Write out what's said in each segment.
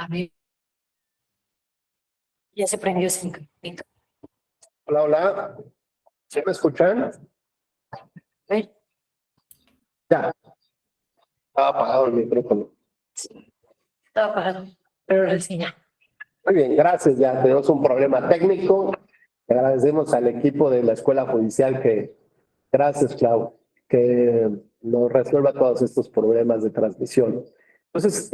A mí ya se prendió ese micrófono. Hola, hola. ¿Sí me escuchan? ¿Ven? Ya. Estaba apagado el micrófono. Estaba apagado, pero la señal. Muy bien, gracias. Ya tenemos un problema técnico. Agradecemos al equipo de la Escuela Judicial gracias, Clau, que nos resuelva todos estos problemas de transmisión. Entonces,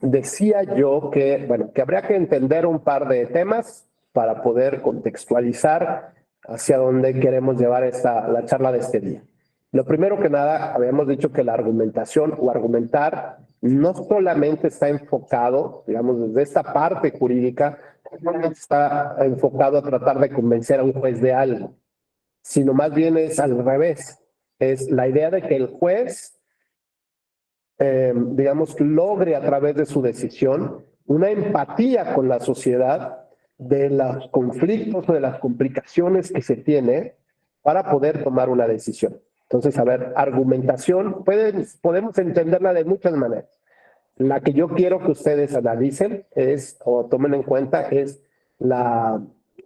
decía yo que, bueno, que habría que entender un par de temas para poder contextualizar hacia dónde queremos llevar la charla de este día. Lo primero que nada, habíamos dicho que la argumentación o argumentar no solamente está enfocado, digamos, desde esta parte jurídica, no está enfocado a tratar de convencer a un juez de algo, sino más bien es al revés. Es la idea de que el juez, digamos, logre a través de su decisión una empatía con la sociedad de los conflictos o de las complicaciones que se tiene para poder tomar una decisión. Entonces, a ver, argumentación, podemos entenderla de muchas maneras. La que yo quiero que ustedes analicen o tomen en cuenta es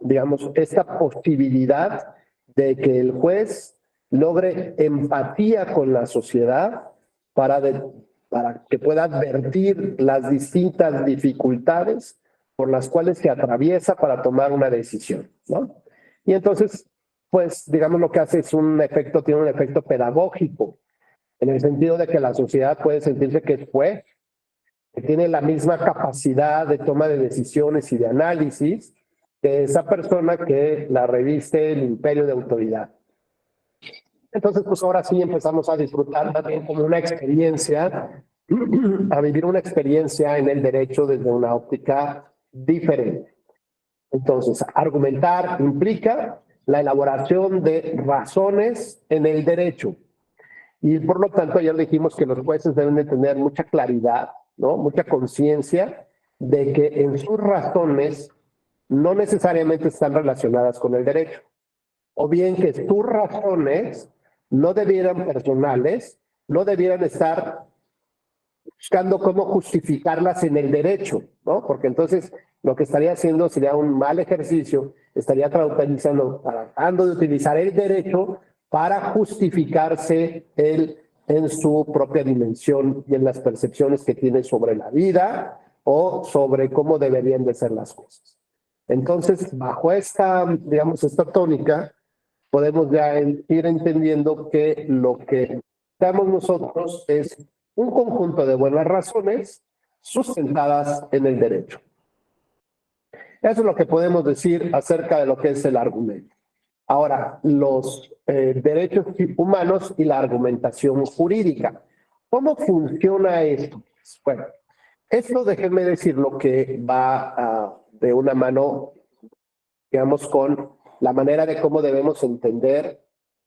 digamos, esta posibilidad de que el juez logre empatía con la sociedad para que pueda advertir las distintas dificultades por las cuales se atraviesa para tomar una decisión, ¿no? Y entonces, pues, digamos, lo que hace tiene un efecto pedagógico, en el sentido de que la sociedad puede sentirse que es juez, que tiene la misma capacidad de toma de decisiones y de análisis que esa persona que la reviste el imperio de autoridad. Entonces, pues ahora sí empezamos a disfrutar también como una experiencia, a vivir una experiencia en el derecho desde una óptica diferente. Entonces, argumentar implica la elaboración de razones en el derecho. Y por lo tanto, ayer dijimos que los jueces deben de tener mucha claridad, ¿no? Mucha conciencia de que en sus razones no necesariamente están relacionadas con el derecho. O bien que sus razones no debieran personales, no debieran estar buscando cómo justificarlas en el derecho, ¿no? Porque entonces lo que estaría haciendo sería un mal ejercicio, estaría tratando de utilizar el derecho para justificarse él en su propia dimensión y en las percepciones que tiene sobre la vida o sobre cómo deberían de ser las cosas. Entonces, bajo digamos, esta tónica, podemos ya ir entendiendo que lo que damos nosotros es un conjunto de buenas razones sustentadas en el derecho. Eso es lo que podemos decir acerca de lo que es el argumento. Ahora, los derechos humanos y la argumentación jurídica. ¿Cómo funciona esto? Bueno, esto déjenme decir lo que va de una mano, digamos, con la manera de cómo debemos entender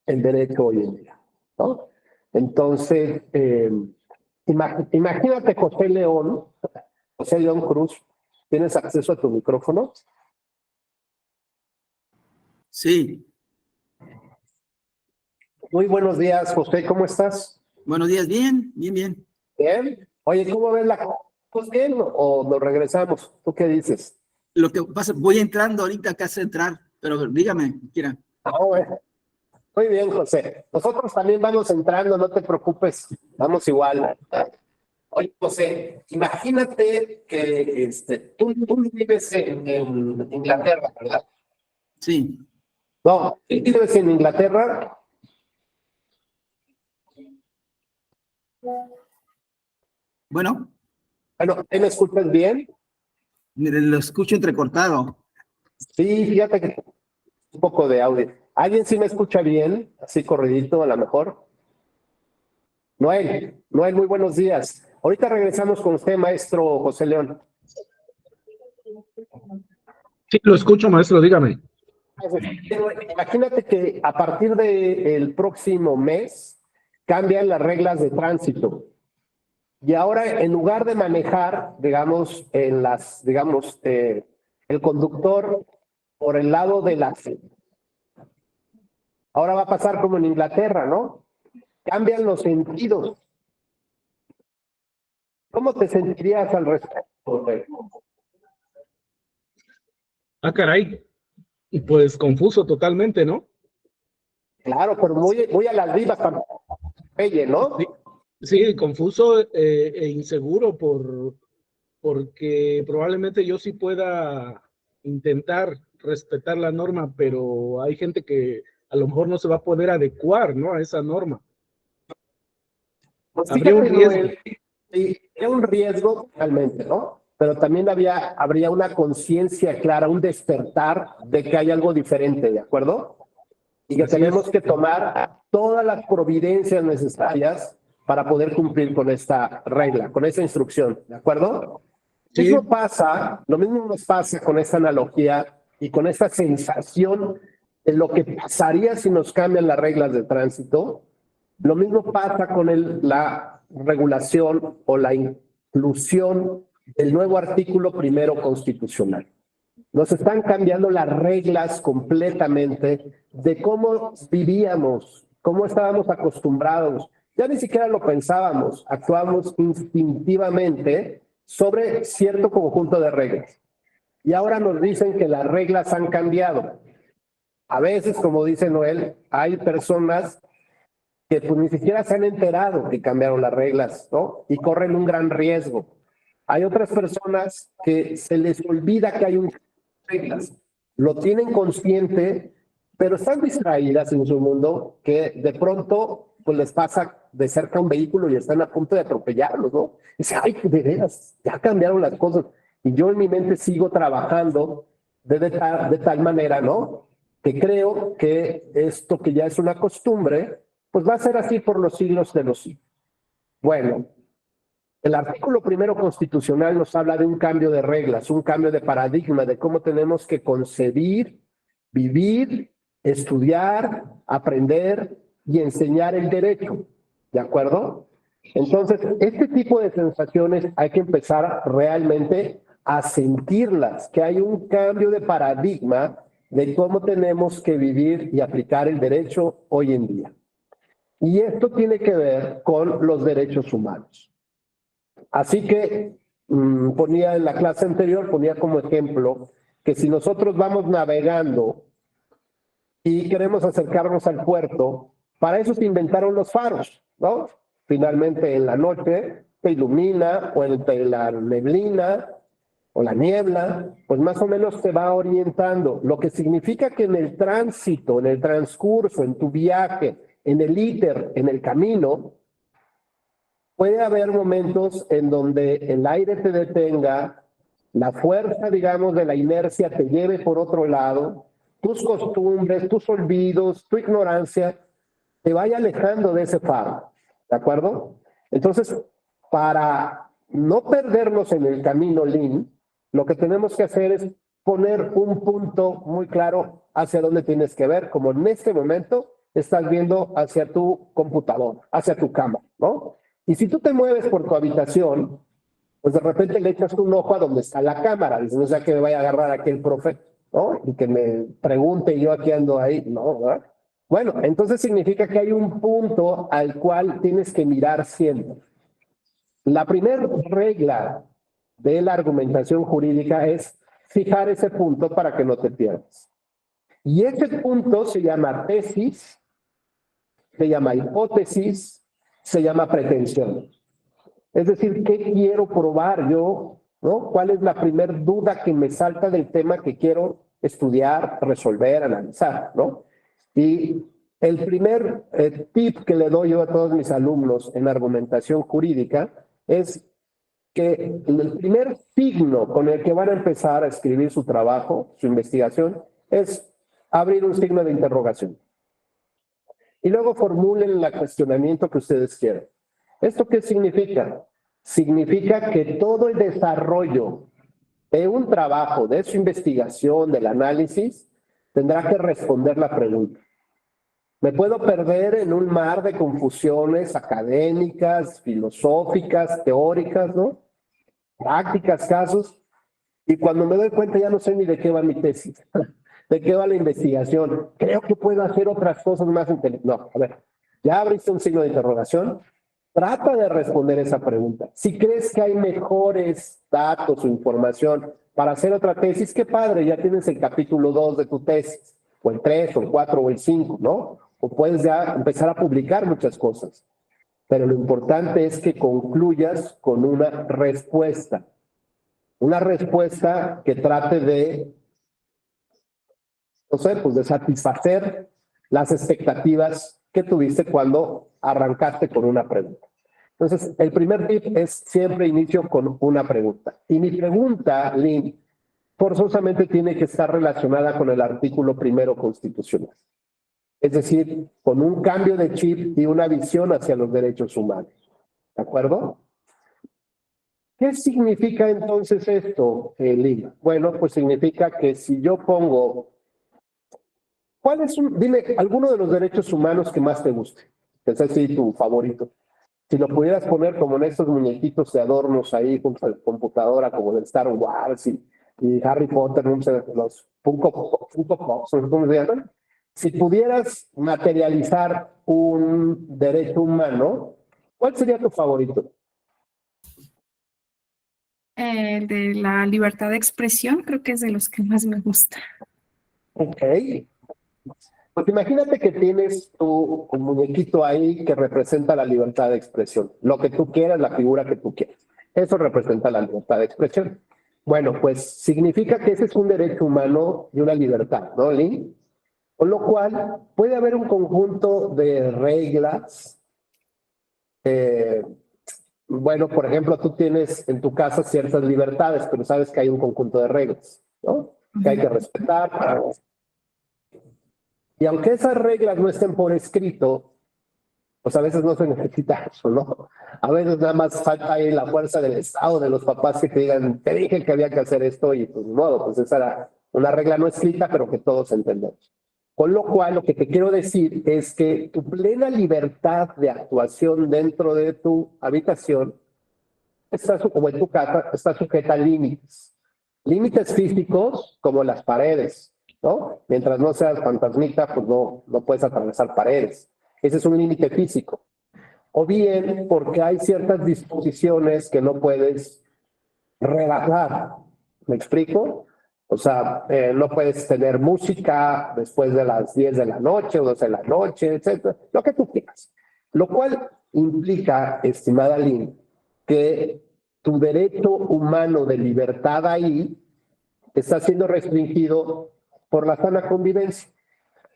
el derecho hoy en día, ¿no? Entonces, imagínate José León Cruz, ¿tienes acceso a tu micrófono? Sí. Muy buenos días, José, ¿cómo estás? Buenos días, bien, bien, bien. Bien. Oye, ¿cómo ves la cosa? Pues bien, o nos regresamos. ¿Tú qué dices? Lo que pasa, voy entrando ahorita acá a entrar, pero dígame, quiera. Bueno. Muy bien, José. Nosotros también vamos entrando, no te preocupes. Vamos igual. Oye, José, imagínate que tú vives en Inglaterra, ¿verdad? Sí. No, ¿tú vives en Inglaterra? Bueno, Bueno, ¿me escuchas bien? mire, lo escucho entrecortado. Sí, fíjate que un poco de audio. ¿Alguien sí me escucha bien? Así corridito, a lo mejor. Noel, muy buenos días. Ahorita regresamos con usted, maestro José León. Sí, lo escucho, maestro, dígame. Imagínate que a partir del próximo mes cambian las reglas de tránsito. Y ahora, en lugar de manejar, digamos, el conductor por el lado de ahora va a pasar como en Inglaterra, ¿no? Cambian los sentidos. ¿Cómo te sentirías al respecto? Correcto. Ah, caray. Y pues confuso totalmente, ¿no? Claro, pero muy a las vivas para Pelle, ¿no? Sí, sí, confuso e inseguro porque probablemente yo sí pueda intentar respetar la norma, pero hay gente que a lo mejor no se va a poder adecuar, ¿no? A esa norma. Pues Habría un fíjate, riesgo. Noel, sí, era un riesgo realmente, ¿no? Pero también habría una conciencia clara, un despertar de que hay algo diferente, ¿de acuerdo? Y que Así tenemos es. que tomar todas las providencias necesarias para poder cumplir con esta regla, con esta instrucción, ¿de acuerdo? Sí, Lo mismo nos pasa con esta analogía y con esta sensación de lo que pasaría si nos cambian las reglas de tránsito. Lo mismo pasa con la regulación o la inclusión del nuevo artículo primero constitucional. Nos están cambiando las reglas completamente de cómo vivíamos, cómo estábamos acostumbrados. Ya ni siquiera lo pensábamos, actuábamos instintivamente sobre cierto conjunto de reglas. Y ahora nos dicen que las reglas han cambiado. A veces, como dice Noel, hay personas que pues ni siquiera se han enterado que cambiaron las reglas, ¿no? Y corren un gran riesgo. Hay otras personas que se les olvida que hay un reglas, lo tienen consciente, pero están distraídas en su mundo que de pronto pues les pasa de cerca un vehículo y están a punto de atropellarlos, ¿no? Y dice, ay, de veras, ya cambiaron las cosas. Y yo en mi mente sigo trabajando de tal manera, ¿no? Que creo que esto que ya es una costumbre, pues va a ser así por los siglos de los siglos. Bueno, el artículo primero constitucional nos habla de un cambio de reglas, un cambio de paradigma, de cómo tenemos que concebir, vivir, estudiar, aprender y enseñar el derecho. ¿De acuerdo? Entonces, este tipo de sensaciones hay que empezar realmente a sentirlas, que hay un cambio de paradigma de cómo tenemos que vivir y aplicar el derecho hoy en día. Y esto tiene que ver con los derechos humanos. Así que ponía en la clase anterior, ponía como ejemplo que si nosotros vamos navegando y queremos acercarnos al puerto, para eso se inventaron los faros, ¿no? Finalmente en la noche se ilumina o entre la neblina o la niebla, pues más o menos te va orientando, lo que significa que en el tránsito, en el transcurso, en tu viaje, en el íter, en el camino, puede haber momentos en donde el aire te detenga, la fuerza, digamos, de la inercia te lleve por otro lado, tus costumbres, tus olvidos, tu ignorancia, te vaya alejando de ese faro, ¿de acuerdo? Entonces, para no perdernos en el camino lean, lo que tenemos que hacer es poner un punto muy claro hacia dónde tienes que ver, como en este momento estás viendo hacia tu computador, hacia tu cama, ¿no? Y si tú te mueves por tu habitación, pues de repente le echas un ojo a donde está la cámara, dices, no sea que me vaya a agarrar aquí el profe, ¿no? Y que me pregunte y yo aquí ando ahí, ¿no? ¿Verdad? Bueno, entonces significa que hay un punto al cual tienes que mirar siempre. La primera regla de la argumentación jurídica es fijar ese punto para que no te pierdas. Y ese punto se llama tesis, se llama hipótesis, se llama pretensión. Es decir, ¿qué quiero probar yo? ¿No? ¿Cuál es la primera duda que me salta del tema que quiero estudiar, resolver, analizar? ¿No? Y el primer tip que le doy yo a todos mis alumnos en argumentación jurídica es que el primer signo con el que van a empezar a escribir su trabajo, su investigación, es abrir un signo de interrogación. Y luego formulen el cuestionamiento que ustedes quieran. ¿Esto qué significa? Significa que todo el desarrollo de un trabajo, de su investigación, del análisis, tendrá que responder la pregunta. Me puedo perder en un mar de confusiones académicas, filosóficas, teóricas, ¿no? Prácticas, casos, y cuando me doy cuenta ya no sé ni de qué va mi tesis, de qué va la investigación. Creo que puedo hacer otras cosas más inteligentes. No, a ver, ya abriste un signo de interrogación, Trata de responder esa pregunta. Si crees que hay mejores datos o información para hacer otra tesis, qué padre, ya tienes el capítulo 2 de tu tesis, o el 3, o el 4, o el 5, ¿no? O puedes ya empezar a publicar muchas cosas. Pero lo importante es que concluyas con una respuesta. Una respuesta que trate de, no sé, pues de satisfacer las expectativas que tuviste cuando arrancaste con una pregunta. Entonces, el primer tip es siempre inicio con una pregunta. Y mi pregunta, Lynn, forzosamente tiene que estar relacionada con el artículo primero constitucional. Es decir, con un cambio de chip y una visión hacia los derechos humanos. ¿De acuerdo? ¿Qué significa entonces esto, Lynn? Bueno, pues significa que si yo pongo, dime, alguno de los derechos humanos que más te guste, que es así tu favorito. Si lo pudieras poner como en estos muñequitos de adornos ahí junto a la computadora, como de Star Wars y Harry Potter, no sé, los Funko Pops, ¿cómo se llaman? Si pudieras materializar un derecho humano, ¿cuál sería tu favorito? El de la libertad de expresión, creo que es de los que más me gusta. Ok. Pues imagínate que tienes tu un muñequito ahí que representa la libertad de expresión. Lo que tú quieras, la figura que tú quieras. Eso representa la libertad de expresión. Bueno, pues significa que ese es un derecho humano y una libertad, ¿no, Lynn? Con lo cual, puede haber un conjunto de reglas. Bueno, por ejemplo, tú tienes en tu casa ciertas libertades, pero sabes que hay un conjunto de reglas, ¿no? Que hay que respetar para... Y aunque esas reglas no estén por escrito, pues a veces no se necesita eso, ¿no? A veces nada más falta ahí la fuerza del Estado, de los papás que te digan, te dije que había que hacer esto y pues ni modo, pues esa era una regla no escrita, pero que todos entendemos. Con lo cual, lo que te quiero decir es que tu plena libertad de actuación dentro de tu habitación, como en tu casa, está sujeta a límites. Límites físicos como las paredes, ¿no? Mientras no seas fantasmita, pues no puedes atravesar paredes. Ese es un límite físico. O bien porque hay ciertas disposiciones que no puedes rebajar. ¿Me explico? O sea, no puedes tener música después de las 10 de la noche o 12 de la noche, etcétera. Lo que tú quieras. Lo cual implica, estimada Lynn, que tu derecho humano de libertad ahí está siendo restringido por la sana convivencia.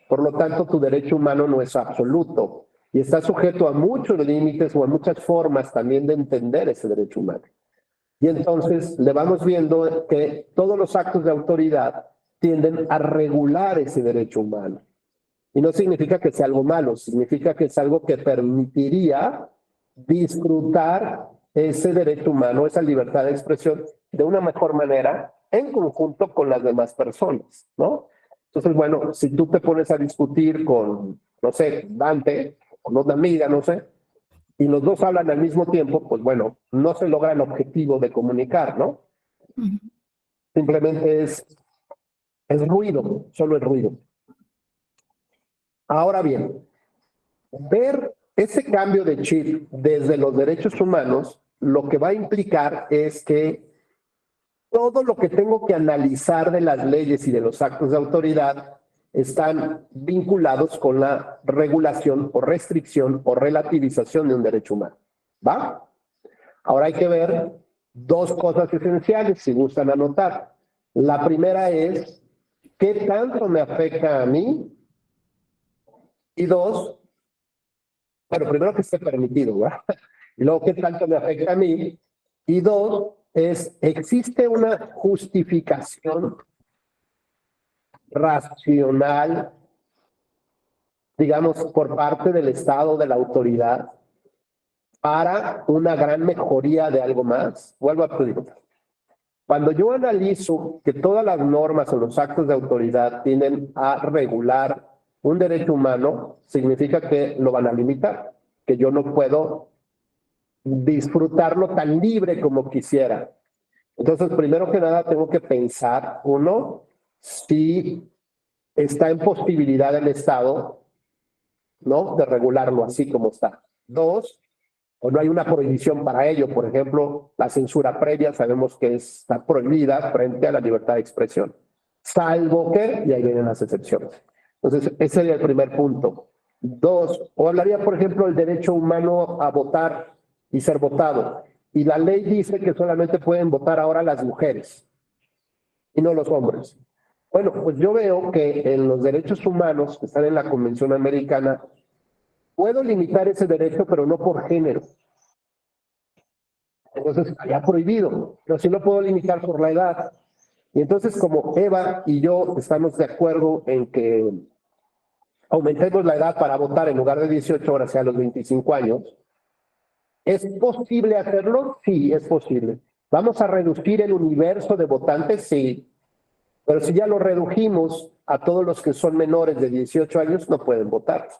Por lo tanto, tu derecho humano no es absoluto y está sujeto a muchos límites o a muchas formas también de entender ese derecho humano. Y entonces le vamos viendo que todos los actos de autoridad tienden a regular ese derecho humano. Y no significa que sea algo malo, significa que es algo que permitiría disfrutar ese derecho humano, esa libertad de expresión, de una mejor manera en conjunto con las demás personas, ¿no? Entonces, bueno, si tú te pones a discutir con, no sé, Dante, con una amiga, no sé, y los dos hablan al mismo tiempo, pues bueno, no se logra el objetivo de comunicar, ¿no? Simplemente es ruido, solo es ruido. Ahora bien, ver ese cambio de chip desde los derechos humanos, lo que va a implicar es que todo lo que tengo que analizar de las leyes y de los actos de autoridad están vinculados con la regulación o restricción o relativización de un derecho humano. ¿Va? Ahora hay que ver dos cosas esenciales, si gustan anotar. La primera es, ¿qué tanto me afecta a mí? Y dos, bueno, primero que esté permitido, ¿verdad? Y luego, ¿qué tanto me afecta a mí? Y dos, ¿existe una justificación racional, digamos, por parte del Estado, de la autoridad, para una gran mejoría de algo más? Vuelvo a preguntar. Cuando yo analizo que todas las normas o los actos de autoridad tienden a regular un derecho humano, significa que lo van a limitar, que yo no puedo disfrutarlo tan libre como quisiera. Entonces, primero que nada, tengo que pensar, uno, si está en posibilidad el Estado, ¿no?, de regularlo así como está. Dos, o no hay una prohibición para ello. Por ejemplo, la censura previa sabemos que está prohibida frente a la libertad de expresión, salvo que, y ahí vienen las excepciones. Entonces, ese sería el primer punto. Dos, o hablaría, por ejemplo, del derecho humano a votar y ser votado. Y la ley dice que solamente pueden votar ahora las mujeres y no los hombres. Bueno, pues yo veo que en los derechos humanos que están en la Convención Americana, puedo limitar ese derecho, pero no por género. Entonces, ya prohibido, pero sí lo puedo limitar por la edad. Y entonces, como Eva y yo estamos de acuerdo en que aumentemos la edad para votar en lugar de 18 horas, sea los 25 años, ¿es posible hacerlo? Sí, es posible. ¿Vamos a reducir el universo de votantes? Sí. Pero si ya lo redujimos a todos los que son menores de 18 años, no pueden votar.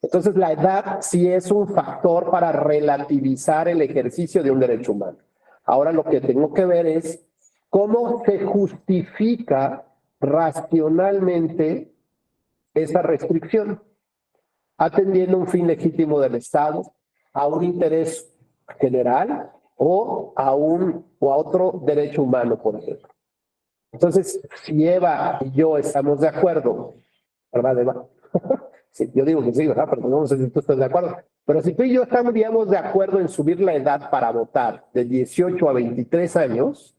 Entonces, la edad sí es un factor para relativizar el ejercicio de un derecho humano. Ahora lo que tengo que ver es cómo se justifica racionalmente esa restricción, atendiendo un fin legítimo del Estado, a un interés general o a otro derecho humano, por ejemplo. Entonces, si Eva y yo estamos de acuerdo, ¿verdad, Eva? Sí, yo digo que sí, ¿verdad? Pero no sé si tú estás de acuerdo. Pero si tú y yo estamos, digamos, de acuerdo en subir la edad para votar de 18 a 23 años,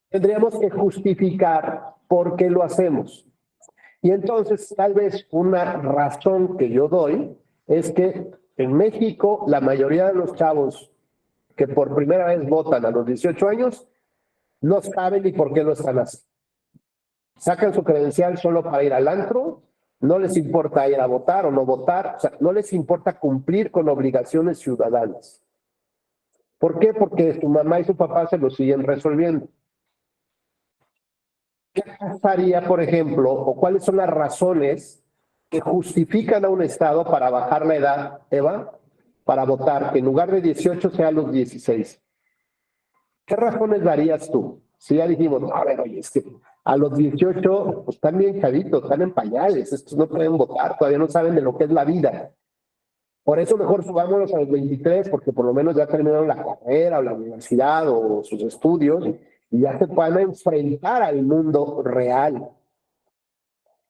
tendríamos que justificar por qué lo hacemos. Y entonces, tal vez una razón que yo doy es que en México la mayoría de los chavos que por primera vez votan a los 18 años no saben ni por qué lo están haciendo. Sacan su credencial solo para ir al antro, no les importa ir a votar o no votar, o sea, no les importa cumplir con obligaciones ciudadanas. ¿Por qué? Porque su mamá y su papá se lo siguen resolviendo. ¿Qué pasaría, por ejemplo, o cuáles son las razones que justifican a un Estado para bajar la edad, Eva, para votar, que en lugar de 18 sea los 16? ¿Qué razones darías tú? Si ya dijimos, a ver, oye, es que a los 18 pues, están bien chavitos, están en pañales, estos no pueden votar, todavía no saben de lo que es la vida. Por eso mejor subámonos a los 23, porque por lo menos ya terminaron la carrera o la universidad o sus estudios y ya se puedan enfrentar al mundo real.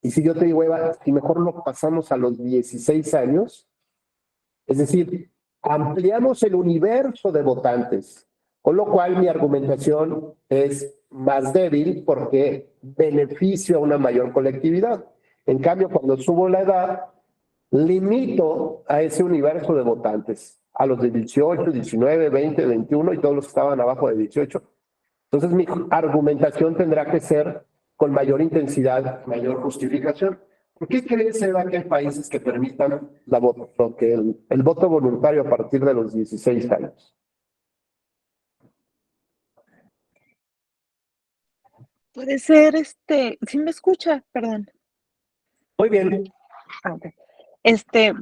Y si yo te digo, Eva, si mejor lo pasamos a los 16 años, es decir, ampliamos el universo de votantes, con lo cual mi argumentación es más débil porque beneficio a una mayor colectividad. En cambio, cuando subo la edad, limito a ese universo de votantes, a los de 18, 19, 20, 21 y todos los que estaban abajo de 18. Entonces mi argumentación tendrá que ser con mayor intensidad, mayor justificación. ¿Por qué crees, Eva, que hay países que permitan el voto voluntario a partir de los 16 años? Puede ser, ¿sí me escucha? Perdón. Muy bien. Ah, ok.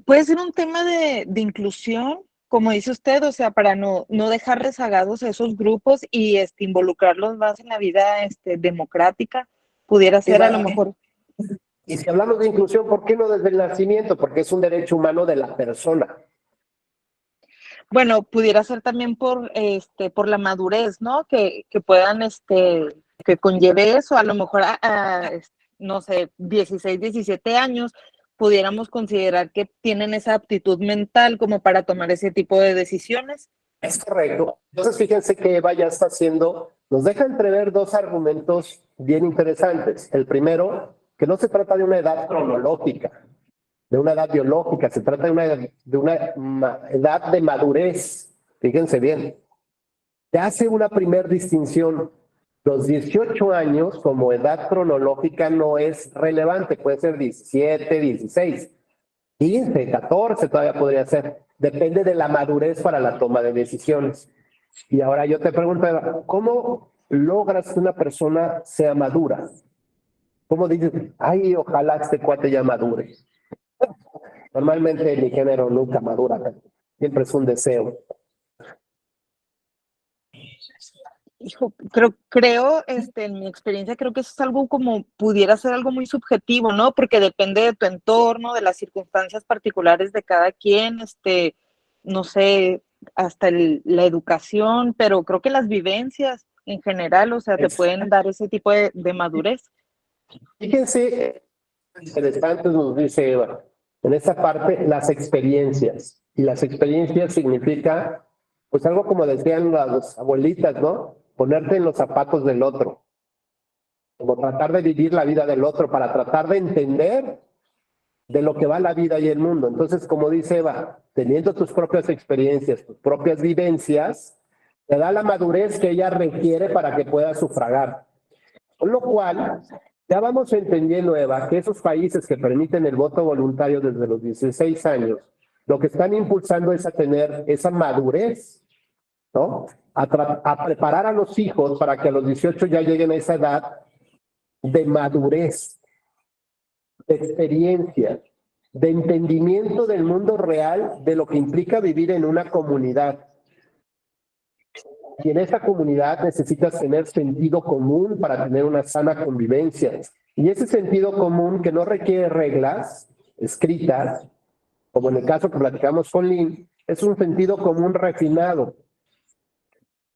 Puede ser un tema de inclusión, como dice usted, o sea, para no dejar rezagados a esos grupos y involucrarlos más en la vida democrática, pudiera ser a lo mejor. Y si hablamos de inclusión, ¿por qué no desde el nacimiento? Porque es un derecho humano de la persona. Bueno, pudiera ser también por la madurez, ¿no? Que puedan, que conlleve eso, a lo mejor no sé, 16, 17 años, pudiéramos considerar que tienen esa aptitud mental como para tomar ese tipo de decisiones. Es correcto. Entonces, fíjense que Eva ya está haciendo, nos deja entrever dos argumentos bien interesantes. El primero, que no se trata de una edad cronológica, de una edad biológica, se trata de una edad de madurez. Fíjense bien. Se hace una primera distinción. Los 18 años como edad cronológica no es relevante, puede ser 17, 16, 15, 14 todavía podría ser. Depende de la madurez para la toma de decisiones. Y ahora yo te pregunto, Eva, ¿cómo logras que una persona sea madura? ¿Cómo dices, ay, ojalá este cuate ya madure? Normalmente mi género nunca madura, siempre es un deseo. Hijo, en mi experiencia, creo que eso es algo como, pudiera ser algo muy subjetivo, ¿no? Porque depende de tu entorno, de las circunstancias particulares de cada quien, no sé, hasta la educación, pero creo que las vivencias en general, o sea, te pueden dar ese tipo de madurez. Fíjense, interesante nos dice Eva, en esta parte, las experiencias. Y las experiencias significa, pues algo como decían las abuelitas, ¿no? Ponerte en los zapatos del otro. Como tratar de vivir la vida del otro para tratar de entender de lo que va la vida y el mundo. Entonces, como dice Eva, teniendo tus propias experiencias, tus propias vivencias, te da la madurez que ella requiere para que puedas sufragar. Con lo cual, ya vamos entendiendo, Eva, que esos países que permiten el voto voluntario desde los 16 años, lo que están impulsando es a tener esa madurez, ¿no? A preparar a los hijos para que a los 18 ya lleguen a esa edad de madurez, de experiencia, de entendimiento del mundo real, de lo que implica vivir en una comunidad. Y en esa comunidad necesitas tener sentido común para tener una sana convivencia. Y ese sentido común que no requiere reglas escritas, como en el caso que platicamos con Lynn, es un sentido común refinado.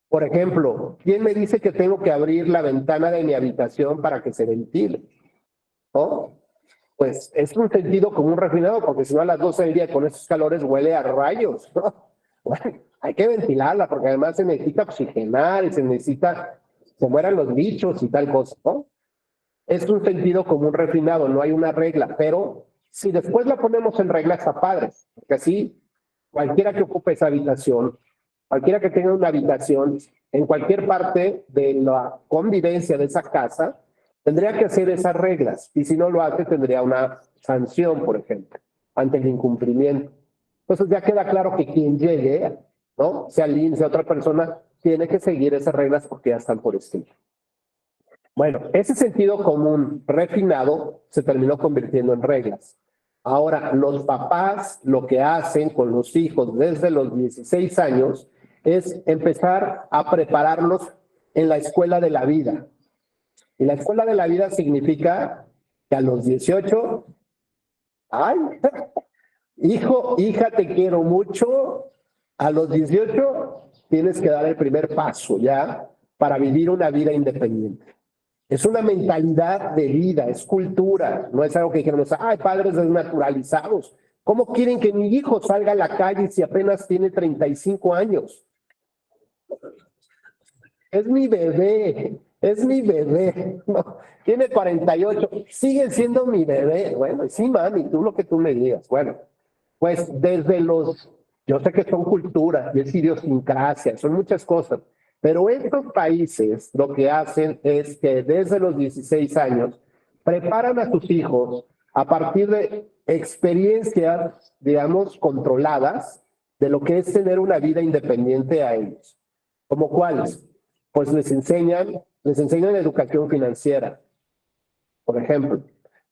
Por ejemplo, ¿quién me dice que tengo que abrir la ventana de mi habitación para que se ventile? ¿No? Pues es un sentido común refinado, porque si no a las 12 del día con esos calores huele a rayos, ¿no? Bueno, hay que ventilarla, porque además se necesita oxigenar y se mueran los bichos y tal cosa, ¿no? Es un sentido común refinado, no hay una regla, pero si después la ponemos en regla está padre, porque así cualquiera que ocupe esa habitación, cualquiera que tenga una habitación en cualquier parte de la convivencia de esa casa, tendría que hacer esas reglas, y si no lo hace tendría una sanción, por ejemplo, ante el incumplimiento. Entonces ya queda claro que quien llegue, ¿no? Sea Lynn, sea otra persona, tiene que seguir esas reglas porque ya están por escrito. Bueno, ese sentido común refinado se terminó convirtiendo en reglas. Ahora, los papás lo que hacen con los hijos desde los 16 años es empezar a prepararlos en la escuela de la vida. Y la escuela de la vida significa que a los 18, ¡ay! Hijo, hija, te quiero mucho. A los 18 tienes que dar el primer paso ya para vivir una vida independiente. Es una mentalidad de vida, es cultura, no es algo que dijeron, ay, padres desnaturalizados. ¿Cómo quieren que mi hijo salga a la calle si apenas tiene 35 años? Es mi bebé, no, tiene 48, sigue siendo mi bebé. Bueno, sí, mami, tú lo que tú me digas. Bueno, pues yo sé que son culturas y es idiosincrasia, son muchas cosas, pero estos países lo que hacen es que desde los 16 años preparan a sus hijos a partir de experiencias, digamos, controladas de lo que es tener una vida independiente a ellos. ¿Como cuáles? Pues les enseñan educación financiera, por ejemplo,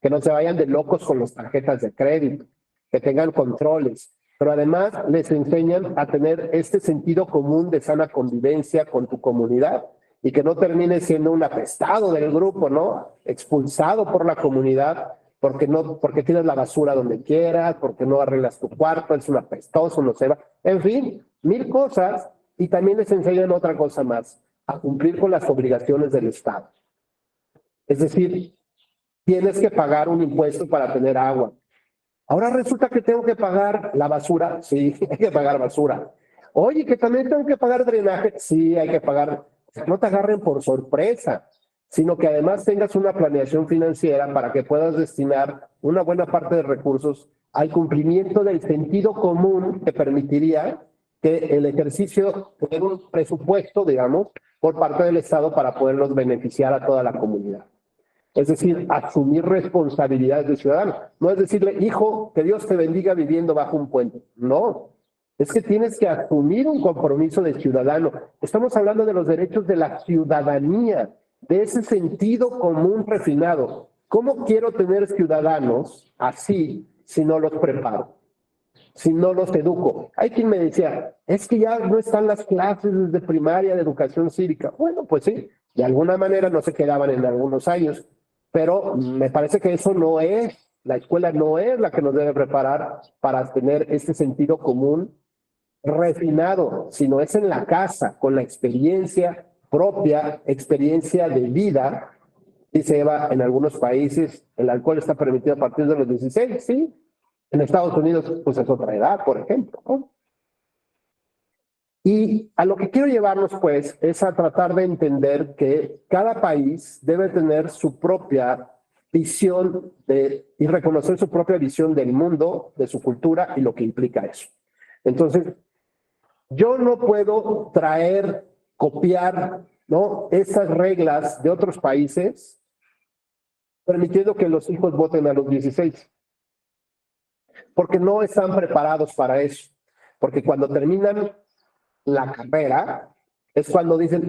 que no se vayan de locos con las tarjetas de crédito, que tengan controles, pero además les enseñan a tener este sentido común de sana convivencia con tu comunidad y que no termines siendo un apestado del grupo, ¿no? Expulsado por la comunidad porque tienes la basura donde quieras, porque no arreglas tu cuarto, es un apestoso, no se va. En fin, 1000 cosas, y también les enseñan otra cosa más, a cumplir con las obligaciones del Estado. Es decir, tienes que pagar un impuesto para tener agua. Ahora resulta que tengo que pagar la basura. Sí, hay que pagar basura. Oye, que también tengo que pagar drenaje. Sí, hay que pagar. No te agarren por sorpresa, sino que además tengas una planeación financiera para que puedas destinar una buena parte de recursos al cumplimiento del sentido común que permitiría que el ejercicio, tener un presupuesto, digamos, por parte del Estado para poderlos beneficiar a toda la comunidad. Es decir, asumir responsabilidades de ciudadano. No es decirle, hijo, que Dios te bendiga viviendo bajo un puente. No, es que tienes que asumir un compromiso de ciudadano. Estamos hablando de los derechos de la ciudadanía, de ese sentido común refinado. ¿Cómo quiero tener ciudadanos así si no los preparo? si no los educo? Hay quien me decía, es que ya no están las clases desde primaria de educación cívica. Bueno, pues sí, de alguna manera no se quedaban en algunos años, pero me parece que eso no es, la escuela no es la que nos debe preparar para tener este sentido común refinado, sino es en la casa, con la experiencia propia, experiencia de vida. Dice Eva, en algunos países el alcohol está permitido a partir de los 16, ¿sí? En Estados Unidos, pues es otra edad, por ejemplo, ¿no? Y a lo que quiero llevarnos, pues, es a tratar de entender que cada país debe tener su propia visión y reconocer su propia visión del mundo, de su cultura y lo que implica eso. Entonces, yo no puedo traer, copiar, ¿no?, esas reglas de otros países, permitiendo que los hijos voten a los 16, porque no están preparados para eso. Porque cuando terminan la carrera, es cuando dicen,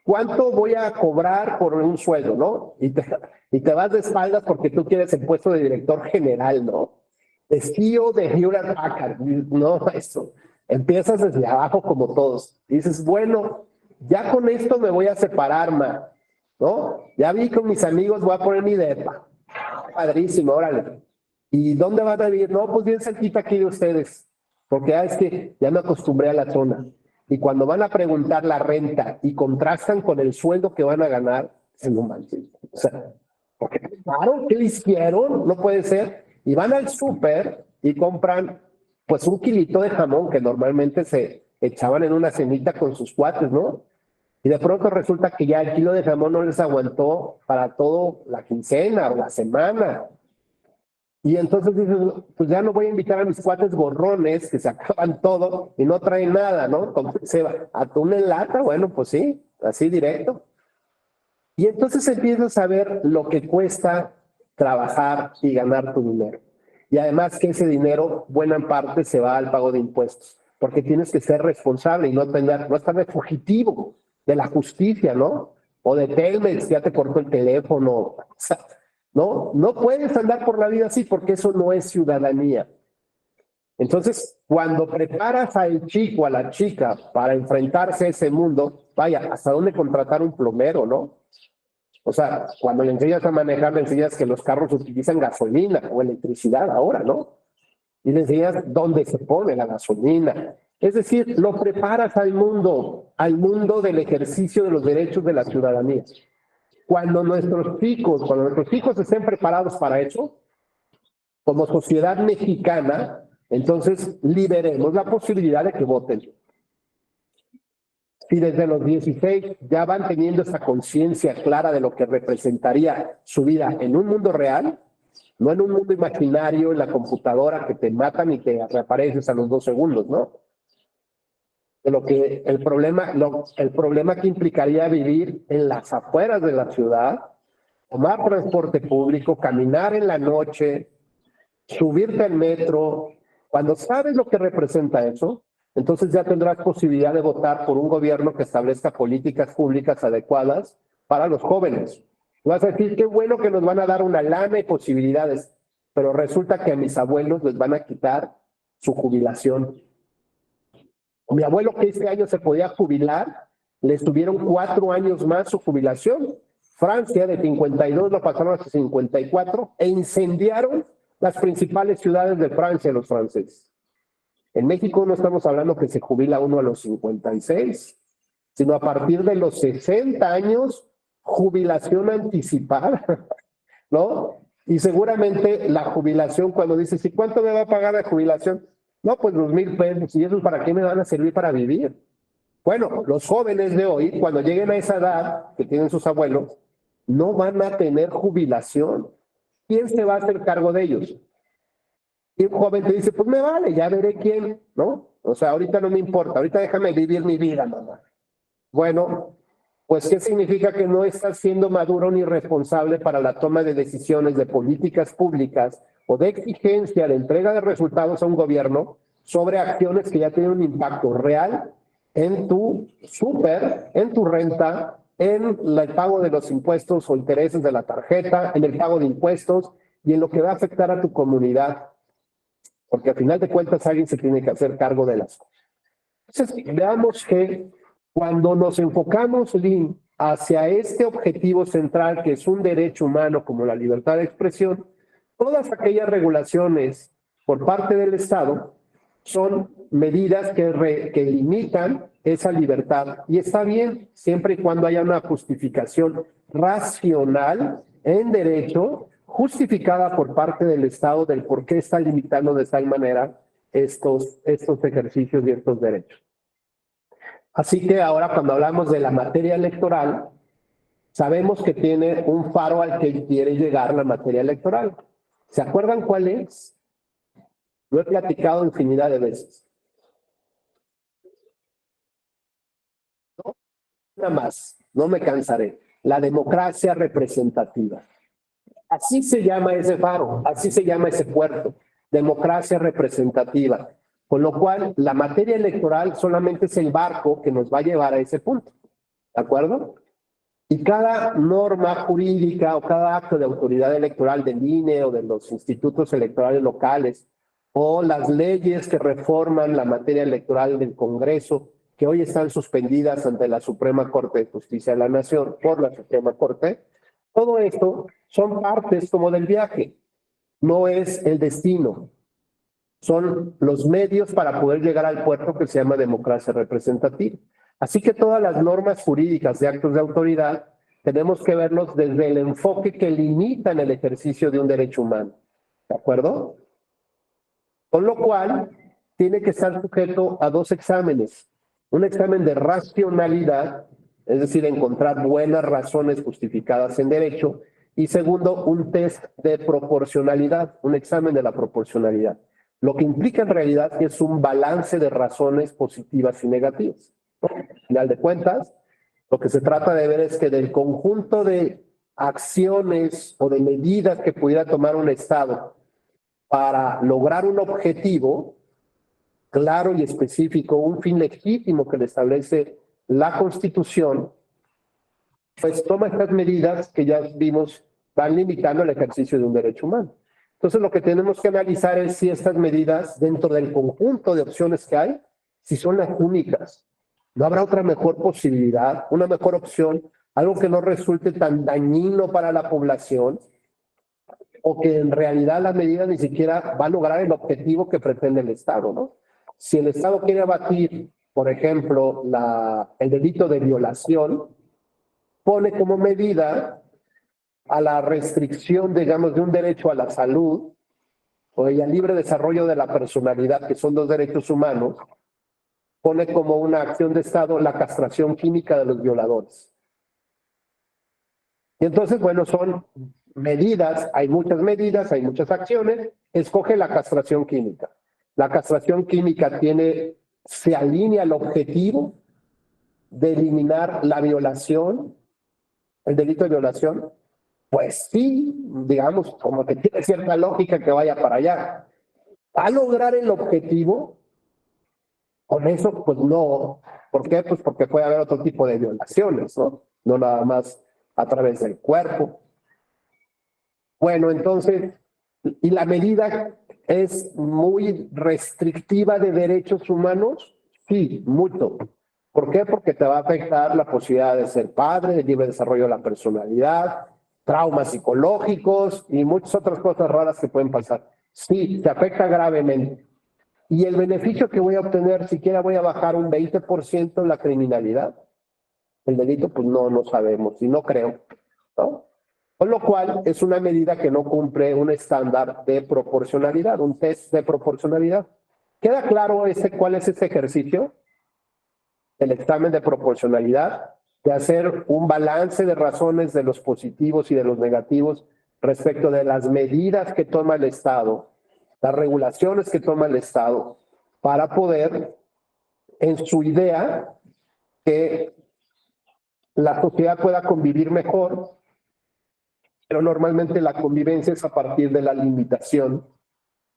¿cuánto voy a cobrar por un sueldo, no? Y te vas de espaldas porque tú quieres el puesto de director general, ¿no? De CEO de Hewlett Packard, no, eso. Empiezas desde abajo como todos. Dices, bueno, ya con esto me voy a separar, ¿no? Ya vi con mis amigos, voy a poner mi depa. Padrísimo, órale. ¿Y dónde van a vivir? No, pues bien cerquita aquí de ustedes. Porque es que ya me acostumbré a la zona. Y cuando van a preguntar la renta y contrastan con el sueldo que van a ganar, se no manches. O sea, porque claro, ¿qué le hicieron? No puede ser. Y van al súper y compran pues un kilito de jamón que normalmente se echaban en una cenita con sus cuates, ¿no? Y de pronto resulta que ya el kilo de jamón no les aguantó para todo la quincena o la semana. Y entonces dices, pues ya no voy a invitar a mis cuates gorrones que se acaban todo y no traen nada, ¿no? Como se va, atún en lata, bueno, pues sí, así directo. Y entonces empiezas a ver lo que cuesta trabajar y ganar tu dinero. Y además que ese dinero, buena parte, se va al pago de impuestos, porque tienes que ser responsable y no estar de fugitivo de la justicia, ¿no? O de Telmex, ya te cortó el teléfono. O sea, no puedes andar por la vida así porque eso no es ciudadanía. Entonces, cuando preparas al chico, a la chica, para enfrentarse a ese mundo, vaya, ¿hasta dónde contratar un plomero, no? O sea, cuando le enseñas a manejar, le enseñas que los carros utilizan gasolina o electricidad ahora, ¿no? Y le enseñas dónde se pone la gasolina. Es decir, lo preparas al mundo del ejercicio de los derechos de la ciudadanía. Cuando nuestros hijos estén preparados para eso, como sociedad mexicana, entonces liberemos la posibilidad de que voten. Si desde los 16 ya van teniendo esa conciencia clara de lo que representaría su vida en un mundo real, no en un mundo imaginario en la computadora que te matan y te reapareces a los 2 segundos, ¿no? De lo que el problema que implicaría vivir en las afueras de la ciudad, tomar transporte público, caminar en la noche, subirte al metro. Cuando sabes lo que representa eso, entonces ya tendrás posibilidad de votar por un gobierno que establezca políticas públicas adecuadas para los jóvenes. Vas a decir, qué bueno que nos van a dar una lana y posibilidades, pero resulta que a mis abuelos les van a quitar su jubilación. Mi abuelo, que este año se podía jubilar, le estuvieron 4 años más su jubilación. Francia, de 52 lo pasaron hasta 54 e incendiaron las principales ciudades de Francia, los franceses. En México no estamos hablando que se jubila uno a los 56, sino a partir de los 60 años, jubilación anticipada, ¿no? Y seguramente la jubilación, cuando dices, ¿y cuánto me va a pagar la jubilación? No, pues 2,000 pesos, ¿y eso para qué me van a servir para vivir? Bueno, los jóvenes de hoy, cuando lleguen a esa edad que tienen sus abuelos, no van a tener jubilación. ¿Quién se va a hacer cargo de ellos? Y un joven te dice, pues me vale, ya veré quién, ¿no? O sea, ahorita no me importa, ahorita déjame vivir mi vida, mamá. Bueno, pues ¿qué significa que no estás siendo maduro ni responsable para la toma de decisiones de políticas públicas o de exigencia de entrega de resultados a un gobierno sobre acciones que ya tienen un impacto real en tu súper, en tu renta, en el pago de los impuestos o intereses de la tarjeta, en el pago de impuestos y en lo que va a afectar a tu comunidad? porque al final de cuentas alguien se tiene que hacer cargo de las cosas. Entonces, veamos que cuando nos enfocamos, Lynn, hacia este objetivo central, que es un derecho humano como la libertad de expresión, todas aquellas regulaciones por parte del Estado son medidas que limitan esa libertad. Y está bien, siempre y cuando haya una justificación racional en derecho, justificada por parte del Estado del por qué está limitando de tal manera estos ejercicios y estos derechos. Así que ahora cuando hablamos de la materia electoral, sabemos que tiene un faro al que quiere llegar la materia electoral. ¿Se acuerdan cuál es? Lo he platicado infinidad de veces. No, nada más, no me cansaré. La democracia representativa. Así se llama ese faro, así se llama ese puerto, democracia representativa. Con lo cual, la materia electoral solamente es el barco que nos va a llevar a ese punto. ¿De acuerdo? Y cada norma jurídica o cada acto de autoridad electoral del INE o de los institutos electorales locales o las leyes que reforman la materia electoral del Congreso, que hoy están suspendidas ante la Suprema Corte de Justicia de la Nación por la Suprema Corte, todo esto son partes como del viaje, no es el destino. Son los medios para poder llegar al puerto que se llama democracia representativa. Así que todas las normas jurídicas de actos de autoridad tenemos que verlos desde el enfoque que limitan el ejercicio de un derecho humano. ¿De acuerdo? Con lo cual, tiene que estar sujeto a dos exámenes. Un examen de racionalidad, es decir, encontrar buenas razones justificadas en derecho. Y segundo, un test de proporcionalidad, un examen de la proporcionalidad. Lo que implica en realidad que es un balance de razones positivas y negativas. Al final de cuentas, lo que se trata de ver es que del conjunto de acciones o de medidas que pudiera tomar un Estado para lograr un objetivo claro y específico, un fin legítimo que le establece la Constitución, pues toma estas medidas que ya vimos van limitando el ejercicio de un derecho humano. Entonces lo que tenemos que analizar es si estas medidas dentro del conjunto de opciones que hay, si son las únicas. ¿No habrá otra mejor posibilidad, una mejor opción, algo que no resulte tan dañino para la población o que en realidad la medida ni siquiera va a lograr el objetivo que pretende el Estado, ¿no? Si el Estado quiere abatir, por ejemplo, el delito de violación, pone como medida a la restricción, digamos, de un derecho a la salud o al libre desarrollo de la personalidad, que son dos derechos humanos, pone como una acción de Estado la castración química de los violadores. Y entonces, bueno, son medidas, hay muchas acciones, escoge la castración química. La castración química se alinea al objetivo de eliminar la violación, el delito de violación. Pues sí, digamos, como que tiene cierta lógica que vaya para allá. ¿Va a lograr el objetivo? Con eso, pues no. ¿Por qué? Pues porque puede haber otro tipo de violaciones, ¿no? No nada más a través del cuerpo. Bueno, entonces, ¿y la medida es muy restrictiva de derechos humanos? Sí, mucho. ¿Por qué? Porque te va a afectar la posibilidad de ser padre, el libre desarrollo de la personalidad, traumas psicológicos y muchas otras cosas raras que pueden pasar. Sí, te afecta gravemente. Y el beneficio que voy a obtener, siquiera voy a bajar un 20% la criminalidad. El delito, pues no sabemos y no creo, ¿no? Con lo cual, es una medida que no cumple un estándar de proporcionalidad, un test de proporcionalidad. ¿Queda claro cuál es ese ejercicio? El examen de proporcionalidad, de hacer un balance de razones de los positivos y de los negativos respecto de las medidas que toma el Estado, las regulaciones que toma el Estado, para poder, en su idea, que la sociedad pueda convivir mejor, pero normalmente la convivencia es a partir de la limitación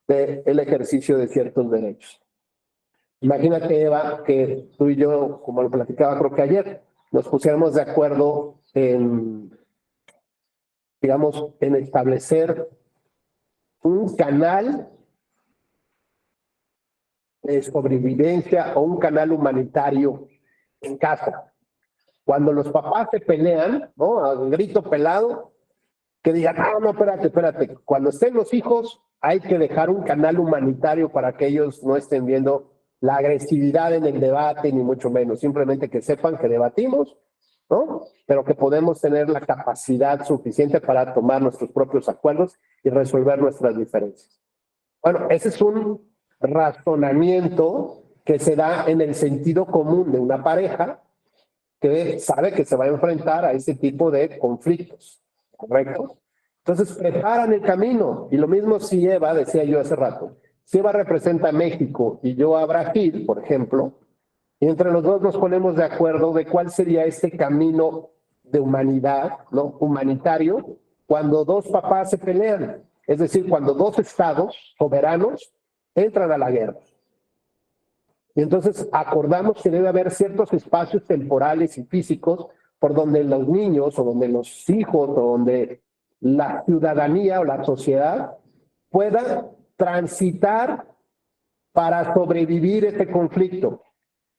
del ejercicio de ciertos derechos. Imagínate, Eva, que tú y yo, como lo platicaba creo que ayer, nos pusiéramos de acuerdo digamos, en establecer un canal de sobrevivencia o un canal humanitario en casa. Cuando los papás se pelean, ¿no? A grito pelado, que digan, no, espérate. Cuando estén los hijos, hay que dejar un canal humanitario para que ellos no estén viendo la agresividad en el debate, ni mucho menos. Simplemente que sepan que debatimos, ¿no? Pero que podemos tener la capacidad suficiente para tomar nuestros propios acuerdos y resolver nuestras diferencias. Bueno, ese es un razonamiento que se da en el sentido común de una pareja que sabe que se va a enfrentar a ese tipo de conflictos, ¿correcto? Entonces preparan el camino. Y lo mismo si Eva, decía yo hace rato, si Eva representa a México y yo a Brasil, por ejemplo, y entre los dos nos ponemos de acuerdo de cuál sería este camino de humanidad, ¿no? Humanitario, cuando dos papás se pelean. Es decir, cuando dos estados soberanos entran a la guerra. Y entonces acordamos que debe haber ciertos espacios temporales y físicos por donde los niños o donde los hijos o donde la ciudadanía o la sociedad pueda transitar para sobrevivir este conflicto.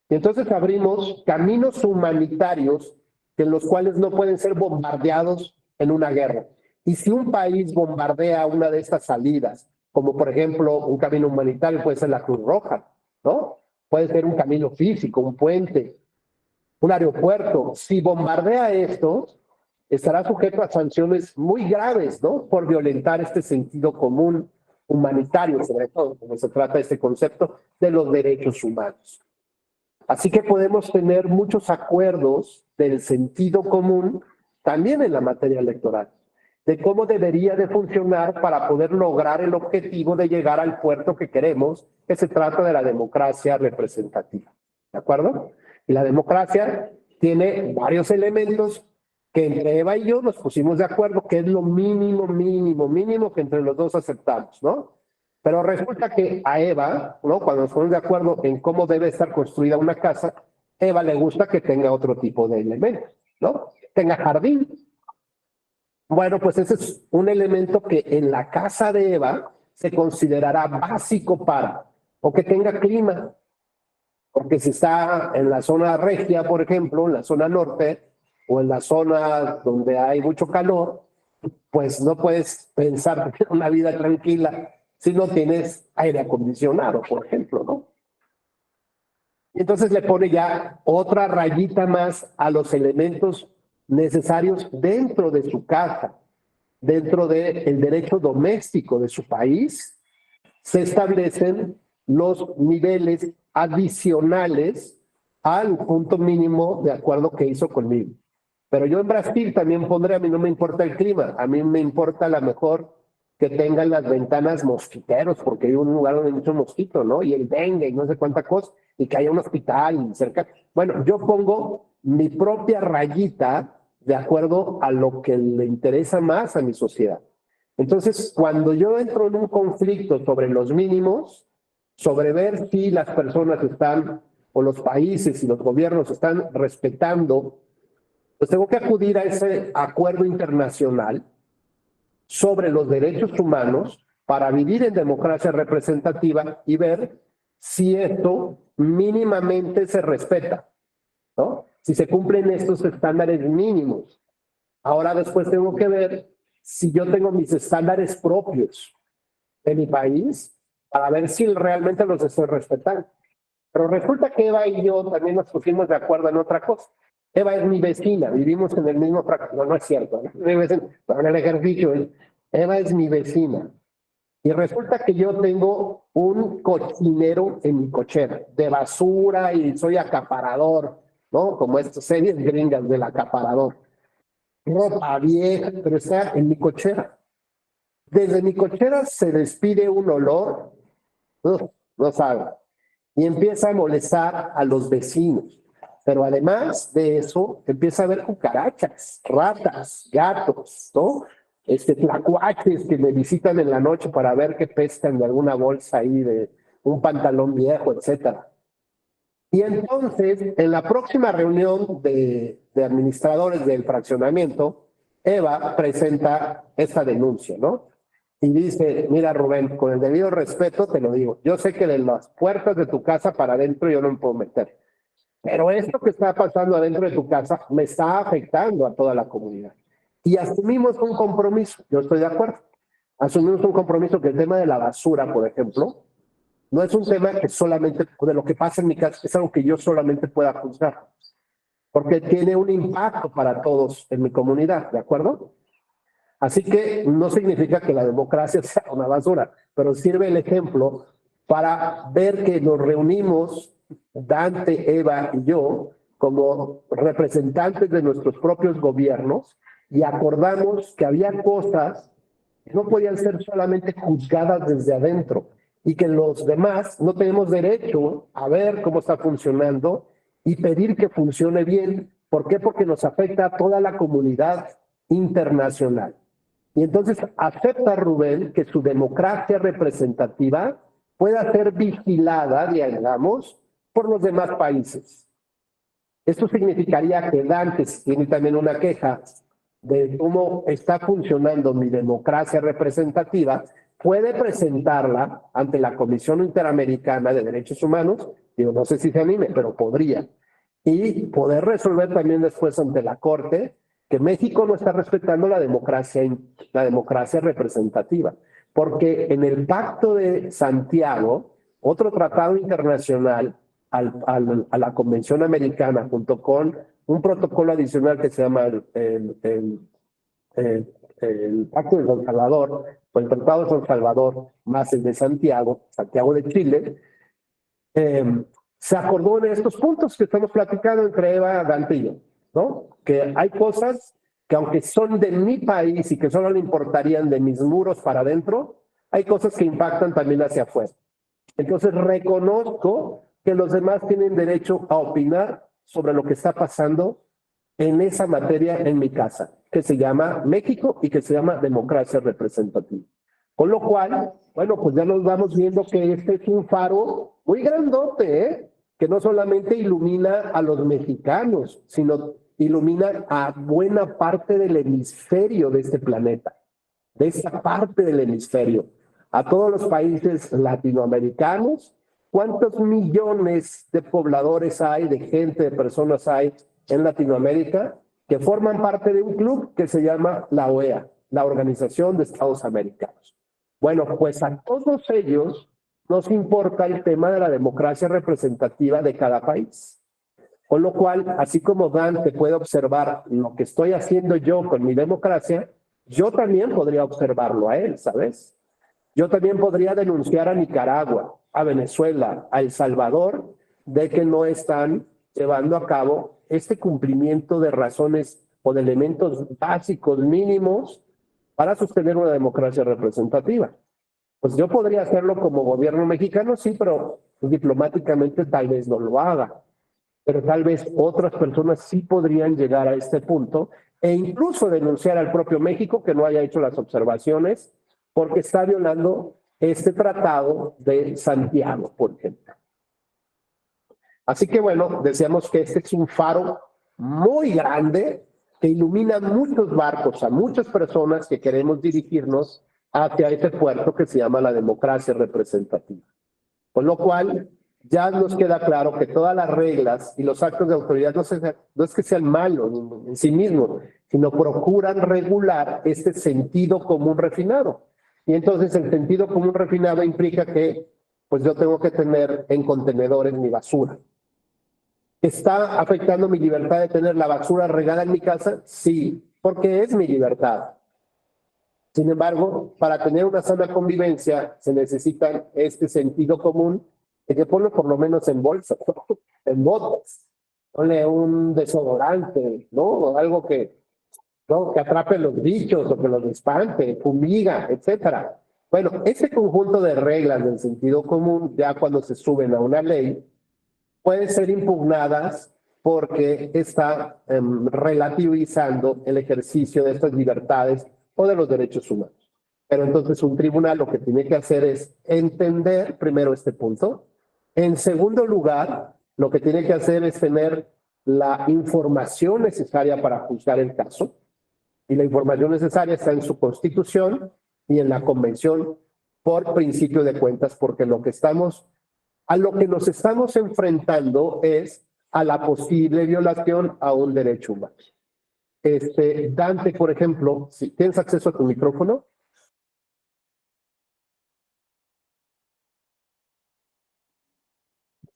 Y entonces abrimos caminos humanitarios en los cuales no pueden ser bombardeados en una guerra. Y si un país bombardea una de estas salidas, como por ejemplo un camino humanitario, puede ser la Cruz Roja, ¿no? Puede ser un camino físico, un puente, un aeropuerto. Si bombardea esto, estará sujeto a sanciones muy graves, ¿no? Por violentar este sentido común humanitario, sobre todo, como se trata de este concepto de los derechos humanos. Así que podemos tener muchos acuerdos del sentido común también en la materia electoral, de cómo debería de funcionar para poder lograr el objetivo de llegar al puerto que queremos, que se trata de la democracia representativa. ¿De acuerdo? Y la democracia tiene varios elementos que entre Eva y yo nos pusimos de acuerdo, que es lo mínimo que entre los dos aceptamos, ¿no? Pero resulta que a Eva, ¿no? Cuando nos ponemos de acuerdo en cómo debe estar construida una casa, Eva le gusta que tenga otro tipo de elementos, ¿no? Tenga jardín. Bueno, pues ese es un elemento que en la casa de Eva se considerará básico para, o que tenga clima, porque si está en la zona regia, por ejemplo, en la zona norte, o en la zona donde hay mucho calor, pues no puedes pensar en una vida tranquila si no tienes aire acondicionado, por ejemplo, ¿no? Entonces le pone ya otra rayita más a los elementos necesarios dentro de su casa, dentro del derecho doméstico de su país, se establecen los niveles adicionales al punto mínimo de acuerdo que hizo conmigo. Pero yo en Brasil también pondré, a mí no me importa el clima, a mí me importa a lo mejor que tengan las ventanas mosquiteros, porque hay un lugar donde hay mucho mosquito, ¿no? Y el dengue y no sé cuánta cosa, y que haya un hospital cerca. Bueno, yo pongo mi propia rayita de acuerdo a lo que le interesa más a mi sociedad. Entonces, cuando yo entro en un conflicto sobre los mínimos, sobre ver si las personas están, o los países y los gobiernos están respetando, pues tengo que acudir a ese acuerdo internacional sobre los derechos humanos para vivir en democracia representativa y ver si esto mínimamente se respeta, ¿no? Si se cumplen estos estándares mínimos. Ahora después tengo que ver si yo tengo mis estándares propios de mi país para ver si realmente los estoy respetando. Pero resulta que Eva y yo también nos pusimos de acuerdo en otra cosa. Eva es mi vecina, vivimos en el mismo fracción, no es cierto, pero en el ejercicio, Eva es mi vecina. Y resulta que yo tengo un cochinero en mi cochera, de basura y soy acaparador, ¿no? Como estas series gringas del acaparador. Ropa vieja, pero está en mi cochera. Desde mi cochera se despide un olor, no sabe, y empieza a molestar a los vecinos. Pero además de eso, empieza a haber cucarachas, ratas, gatos, ¿no? Tlacuaches que me visitan en la noche para ver qué pescan de alguna bolsa ahí, de un pantalón viejo, etcétera. Y entonces, en la próxima reunión de administradores del fraccionamiento, Eva presenta esta denuncia, ¿no? y dice, mira Rubén, con el debido respeto te lo digo, yo sé que de las puertas de tu casa para adentro yo no me puedo meter, pero esto que está pasando adentro de tu casa me está afectando a toda la comunidad. Y asumimos un compromiso, yo estoy de acuerdo, asumimos un compromiso que el tema de la basura, por ejemplo, no es un tema que solamente, de lo que pasa en mi casa, es algo que yo solamente pueda juzgar, porque tiene un impacto para todos en mi comunidad, ¿de acuerdo? Así que no significa que la democracia sea una basura, pero sirve el ejemplo para ver que nos reunimos, Dante, Eva y yo, como representantes de nuestros propios gobiernos, y acordamos que había cosas que no podían ser solamente juzgadas desde adentro, y que los demás no tenemos derecho a ver cómo está funcionando y pedir que funcione bien. ¿Por qué? Porque nos afecta a toda la comunidad internacional. Y entonces acepta Rubén que su democracia representativa pueda ser vigilada, digamos, por los demás países. Esto significaría que Dante tiene también una queja de cómo está funcionando mi democracia representativa, puede presentarla ante la Comisión Interamericana de Derechos Humanos, digo, no sé si se anime, pero podría, y poder resolver también después ante la Corte que México no está respetando la democracia representativa, porque en el Pacto de Santiago, otro tratado internacional a la Convención Americana, junto con un protocolo adicional que se llama el Pacto de San Salvador, o el Tratado de San Salvador, más el de Santiago de Chile, se acordó en estos puntos que estamos platicando entre Eva, Dante y yo, ¿no? Que hay cosas que aunque son de mi país y que solo le importarían de mis muros para adentro, hay cosas que impactan también hacia afuera. Entonces reconozco que los demás tienen derecho a opinar sobre lo que está pasando en esa materia en mi casa, que se llama México y que se llama democracia representativa. Con lo cual, bueno, pues ya nos vamos viendo que este es un faro muy grandote, ¿eh? Que no solamente ilumina a los mexicanos, sino ilumina a buena parte del hemisferio de este planeta, de esa parte del hemisferio, a todos los países latinoamericanos. ¿Cuántos millones de pobladores hay, de gente, de personas hay en Latinoamérica que forman parte de un club que se llama la OEA, la Organización de Estados Americanos? Bueno, pues a todos ellos nos importa el tema de la democracia representativa de cada país. Con lo cual, así como Dante puede observar lo que estoy haciendo yo con mi democracia, yo también podría observarlo a él, ¿sabes? Yo también podría denunciar a Nicaragua, a Venezuela, a El Salvador, de que no están llevando a cabo este cumplimiento de razones o de elementos básicos mínimos para sostener una democracia representativa. Pues yo podría hacerlo como gobierno mexicano, sí, pero diplomáticamente tal vez no lo haga. Pero tal vez otras personas sí podrían llegar a este punto e incluso denunciar al propio México que no haya hecho las observaciones porque está violando este tratado de Santiago, por ejemplo. Así que bueno, decíamos que este es un faro muy grande que ilumina muchos barcos, a muchas personas que queremos dirigirnos hacia ese puerto que se llama la democracia representativa. Con lo cual, ya nos queda claro que todas las reglas y los actos de autoridad no es que sean malos en sí mismos, sino procuran regular este sentido común refinado. Y entonces el sentido común refinado implica que pues yo tengo que tener en contenedores mi basura. ¿Está afectando mi libertad de tener la basura regada en mi casa? Sí, porque es mi libertad. Sin embargo, para tener una sana convivencia se necesita este sentido común de que ponlo por lo menos en bolsas, en botes, ponle un desodorante, ¿no? Algo que, ¿no? Que atrape los bichos o que los espante, fumiga, etcétera. Bueno, ese conjunto de reglas del sentido común, ya cuando se suben a una ley, pueden ser impugnadas porque está relativizando el ejercicio de estas libertades o de los derechos humanos. Pero entonces un tribunal lo que tiene que hacer es entender primero este punto. En segundo lugar, lo que tiene que hacer es tener la información necesaria para juzgar el caso. Y la información necesaria está en su constitución y en la convención por principio de cuentas, porque a lo que nos estamos enfrentando es a la posible violación a un derecho humano. Dante, por ejemplo, si tienes acceso a tu micrófono.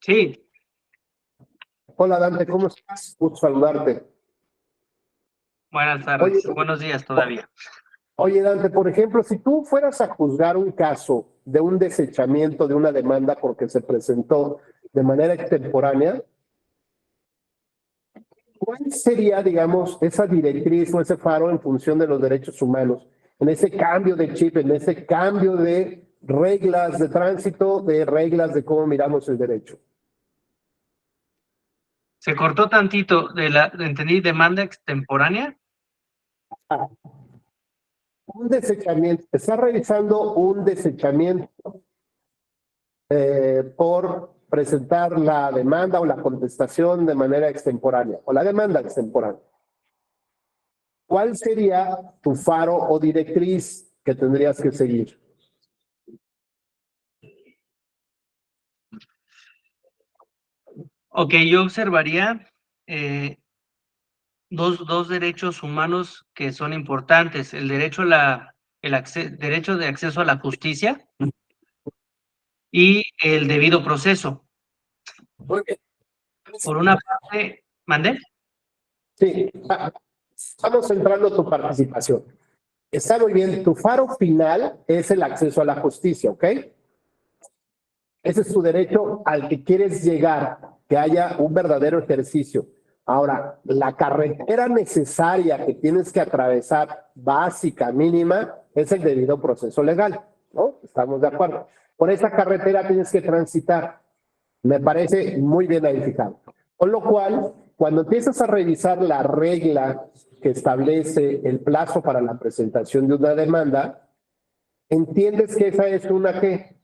Sí, Hola Dante, ¿cómo estás? Gusto saludarte. buenas tardes, Oye, buenos días todavía. Oye, Dante, por ejemplo, si tú fueras a juzgar un caso de un desechamiento de una demanda porque se presentó de manera extemporánea, ¿cuál sería, digamos, esa directriz o ese faro en función de los derechos humanos, en ese cambio de chip, en ese cambio de reglas de tránsito, de reglas de cómo miramos el derecho? Se cortó tantito entendí, demanda extemporánea. Un desechamiento, está realizando un desechamiento por presentar la demanda o la contestación de manera extemporánea, o la demanda extemporánea. ¿Cuál sería tu faro o directriz que tendrías que seguir? Ok, yo observaría dos derechos humanos que son importantes, el derecho derecho de acceso a la justicia y el debido proceso. Por una parte, ¿mandé? Sí, estamos centrando tu participación. Está muy bien, tu faro final es el acceso a la justicia, ¿ok? Ese es tu derecho al que quieres llegar, que haya un verdadero ejercicio. Ahora, la carretera necesaria que tienes que atravesar, básica, mínima, es el debido proceso legal, ¿no? Estamos de acuerdo. Por esa carretera tienes que transitar. Me parece muy bien edificado. Con lo cual, cuando empiezas a revisar la regla que establece el plazo para la presentación de una demanda, entiendes que esa es una que,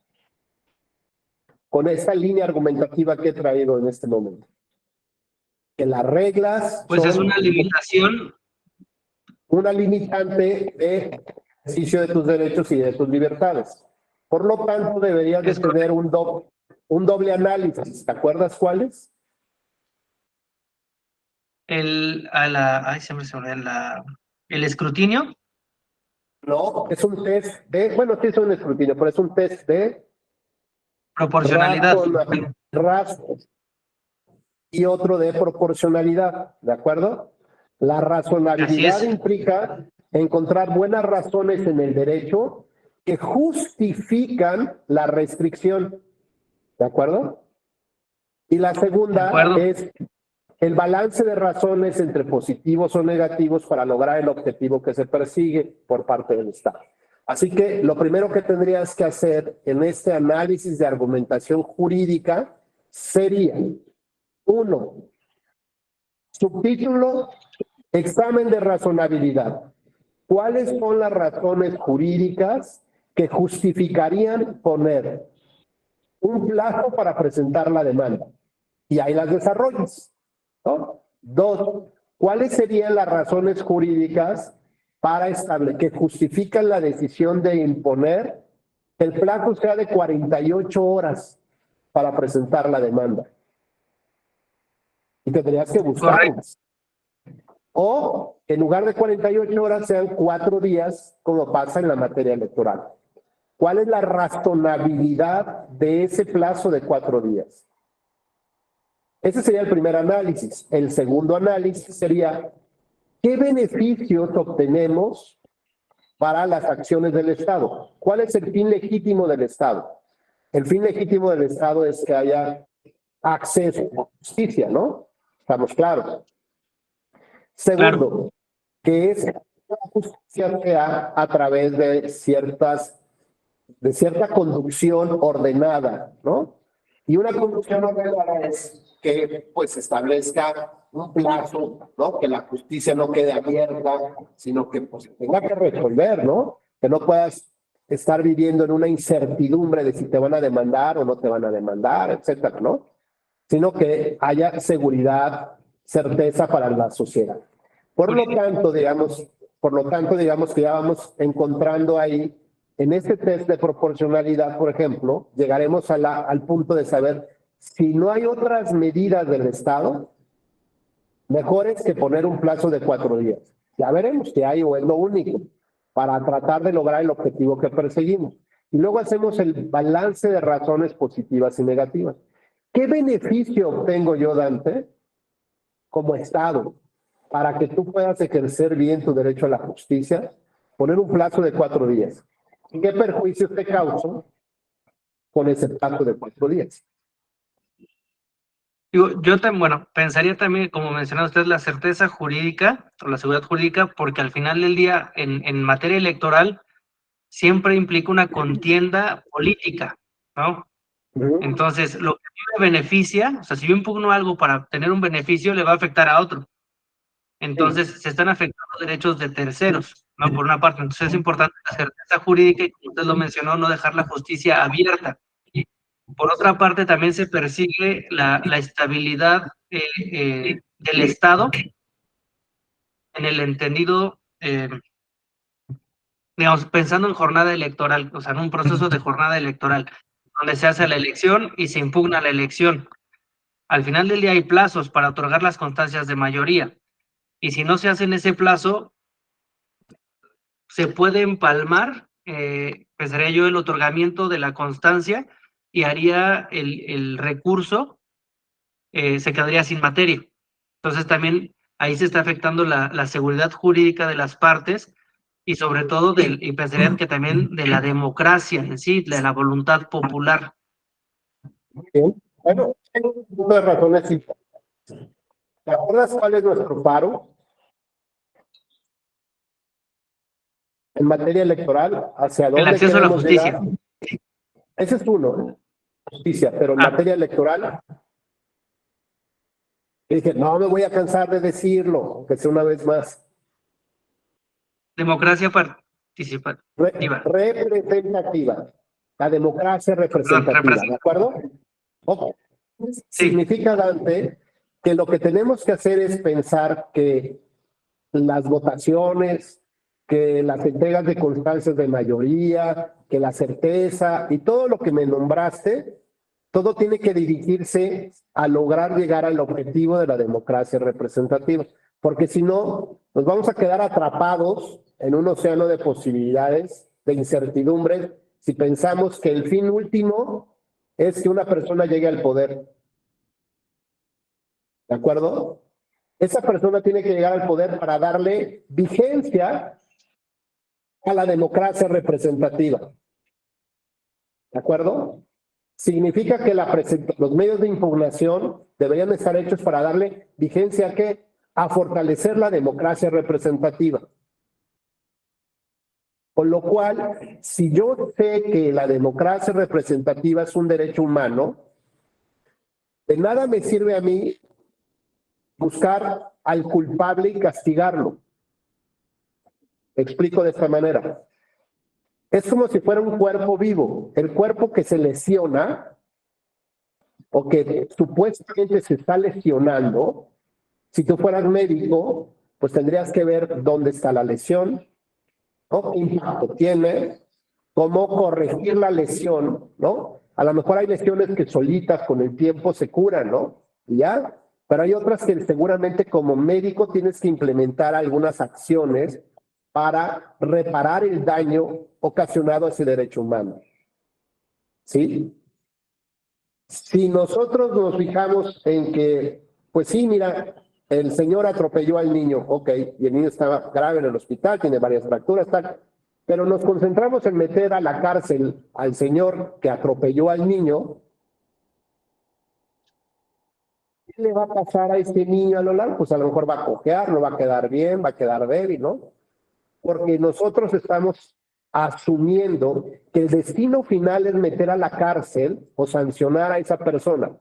con esta línea argumentativa que he traído en este momento, que las reglas Pues son es una limitación. una limitante de ejercicio de tus derechos y de tus libertades. Por lo tanto, deberías de tener un doble análisis. ¿Te acuerdas cuáles? Siempre se me olvida el escrutinio. No, es un test de, bueno, sí es un escrutinio, pero es un test de Proporcionalidad. Y otro de proporcionalidad, ¿de acuerdo? La razonabilidad implica encontrar buenas razones en el derecho que justifican la restricción, ¿de acuerdo? Y la segunda es el balance de razones entre positivos o negativos para lograr el objetivo que se persigue por parte del Estado. Así que lo primero que tendrías que hacer en este análisis de argumentación jurídica sería, 1, subtítulo, examen de razonabilidad. ¿Cuáles son las razones jurídicas que justificarían poner un plazo para presentar la demanda? Y ahí las desarrollas, ¿no? 2, ¿cuáles serían las razones jurídicas para que justifican la decisión de imponer el plazo sea de 48 horas para presentar la demanda? Y tendrías que buscarlas. O en lugar de 48 horas sean 4 días, como pasa en la materia electoral. ¿Cuál es la razonabilidad de ese plazo de 4 días? Ese sería el primer análisis. El segundo análisis sería, ¿qué beneficios obtenemos para las acciones del Estado? ¿Cuál es el fin legítimo del Estado? El fin legítimo del Estado es que haya acceso a justicia, ¿no? Estamos claros. Segundo, que es la justicia sea a través de cierta conducción ordenada, ¿no? Y una conducción ordenada es que pues establezca un plazo, ¿no? Que la justicia no quede abierta, sino que pues tenga que resolver, ¿no? Que no puedas estar viviendo en una incertidumbre de si te van a demandar o no te van a demandar, etcétera, ¿no? Sino que haya seguridad, certeza para la sociedad. Por lo tanto, digamos que ya vamos encontrando ahí en este test de proporcionalidad, por ejemplo, llegaremos al punto de saber si no hay otras medidas del Estado mejores que poner un plazo de 4 días. Ya veremos si hay o es lo único para tratar de lograr el objetivo que perseguimos. Y luego hacemos el balance de razones positivas y negativas. ¿Qué beneficio obtengo yo, Dante, como Estado, para que tú puedas ejercer bien tu derecho a la justicia? Poner un plazo de 4 días. ¿Y qué perjuicios te causa con ese plazo de 4 días? Digo, bueno, pensaría también, como mencionaba usted, la certeza jurídica o la seguridad jurídica, porque al final del día, en materia electoral, siempre implica una contienda política, ¿no? Entonces, lo que a mí me beneficia, o sea, si yo impugno algo para obtener un beneficio, le va a afectar a otro. Entonces, se están afectando derechos de terceros, ¿no? Por una parte. Entonces, es importante la certeza jurídica y, como usted lo mencionó, no dejar la justicia abierta. Por otra parte, también se persigue la estabilidad del Estado en el entendido, digamos, pensando en jornada electoral, o sea, en un proceso de jornada electoral, donde se hace la elección y se impugna la elección. Al final del día hay plazos para otorgar las constancias de mayoría, y si no se hace en ese plazo, se puede empalmar, pensaría yo, el otorgamiento de la constancia y haría el recurso, se quedaría sin materia. Entonces también ahí se está afectando la seguridad jurídica de las partes y sobre todo y pensaría que también de la democracia en sí, de la voluntad popular. Bien. Bueno, tengo un punto de razones. ¿Te acuerdas cuál es nuestro paro en materia electoral? ¿Hacia El dónde acceso a la queremos justicia. llegar? Ese es uno, justicia, pero en materia electoral, dije, no me voy a cansar de decirlo, aunque sea una vez más. Democracia participativa. Representativa. La democracia representativa, ¿de acuerdo? Okay. Sí. Significa, Dante, que lo que tenemos que hacer es pensar que las votaciones, que las entregas de constancias de mayoría, que la certeza y todo lo que me nombraste, todo tiene que dirigirse a lograr llegar al objetivo de la democracia representativa, porque si no, nos vamos a quedar atrapados en un océano de posibilidades, de incertidumbres, si pensamos que el fin último es que una persona llegue al poder. ¿De acuerdo? Esa persona tiene que llegar al poder para darle vigencia a la democracia representativa. ¿De acuerdo? Significa que los medios de impugnación deberían estar hechos para darle vigencia ¿a qué? A fortalecer la democracia representativa. Con lo cual, si yo sé que la democracia representativa es un derecho humano, de nada me sirve a mí buscar al culpable y castigarlo. Explico de esta manera. Es como si fuera un cuerpo vivo. El cuerpo que se lesiona o que supuestamente se está lesionando, si tú fueras médico, pues tendrías que ver dónde está la lesión, ¿no? ¿Qué impacto tiene? ¿Cómo corregir la lesión? ¿No? A lo mejor hay lesiones que solitas con el tiempo se curan, ¿no? Y ya. Pero hay otras que seguramente como médico tienes que implementar algunas acciones para reparar el daño ocasionado a ese derecho humano. ¿Sí? Si nosotros nos fijamos en que, pues sí, mira, el señor atropelló al niño, ok, y el niño estaba grave en el hospital, tiene varias fracturas, tal, pero nos concentramos en meter a la cárcel al señor que atropelló al niño. ¿Qué le va a pasar a este niño a lo largo? Pues a lo mejor va a cojear, no va a quedar bien, va a quedar débil, ¿no? Porque nosotros estamos asumiendo que el destino final es meter a la cárcel o sancionar a esa persona.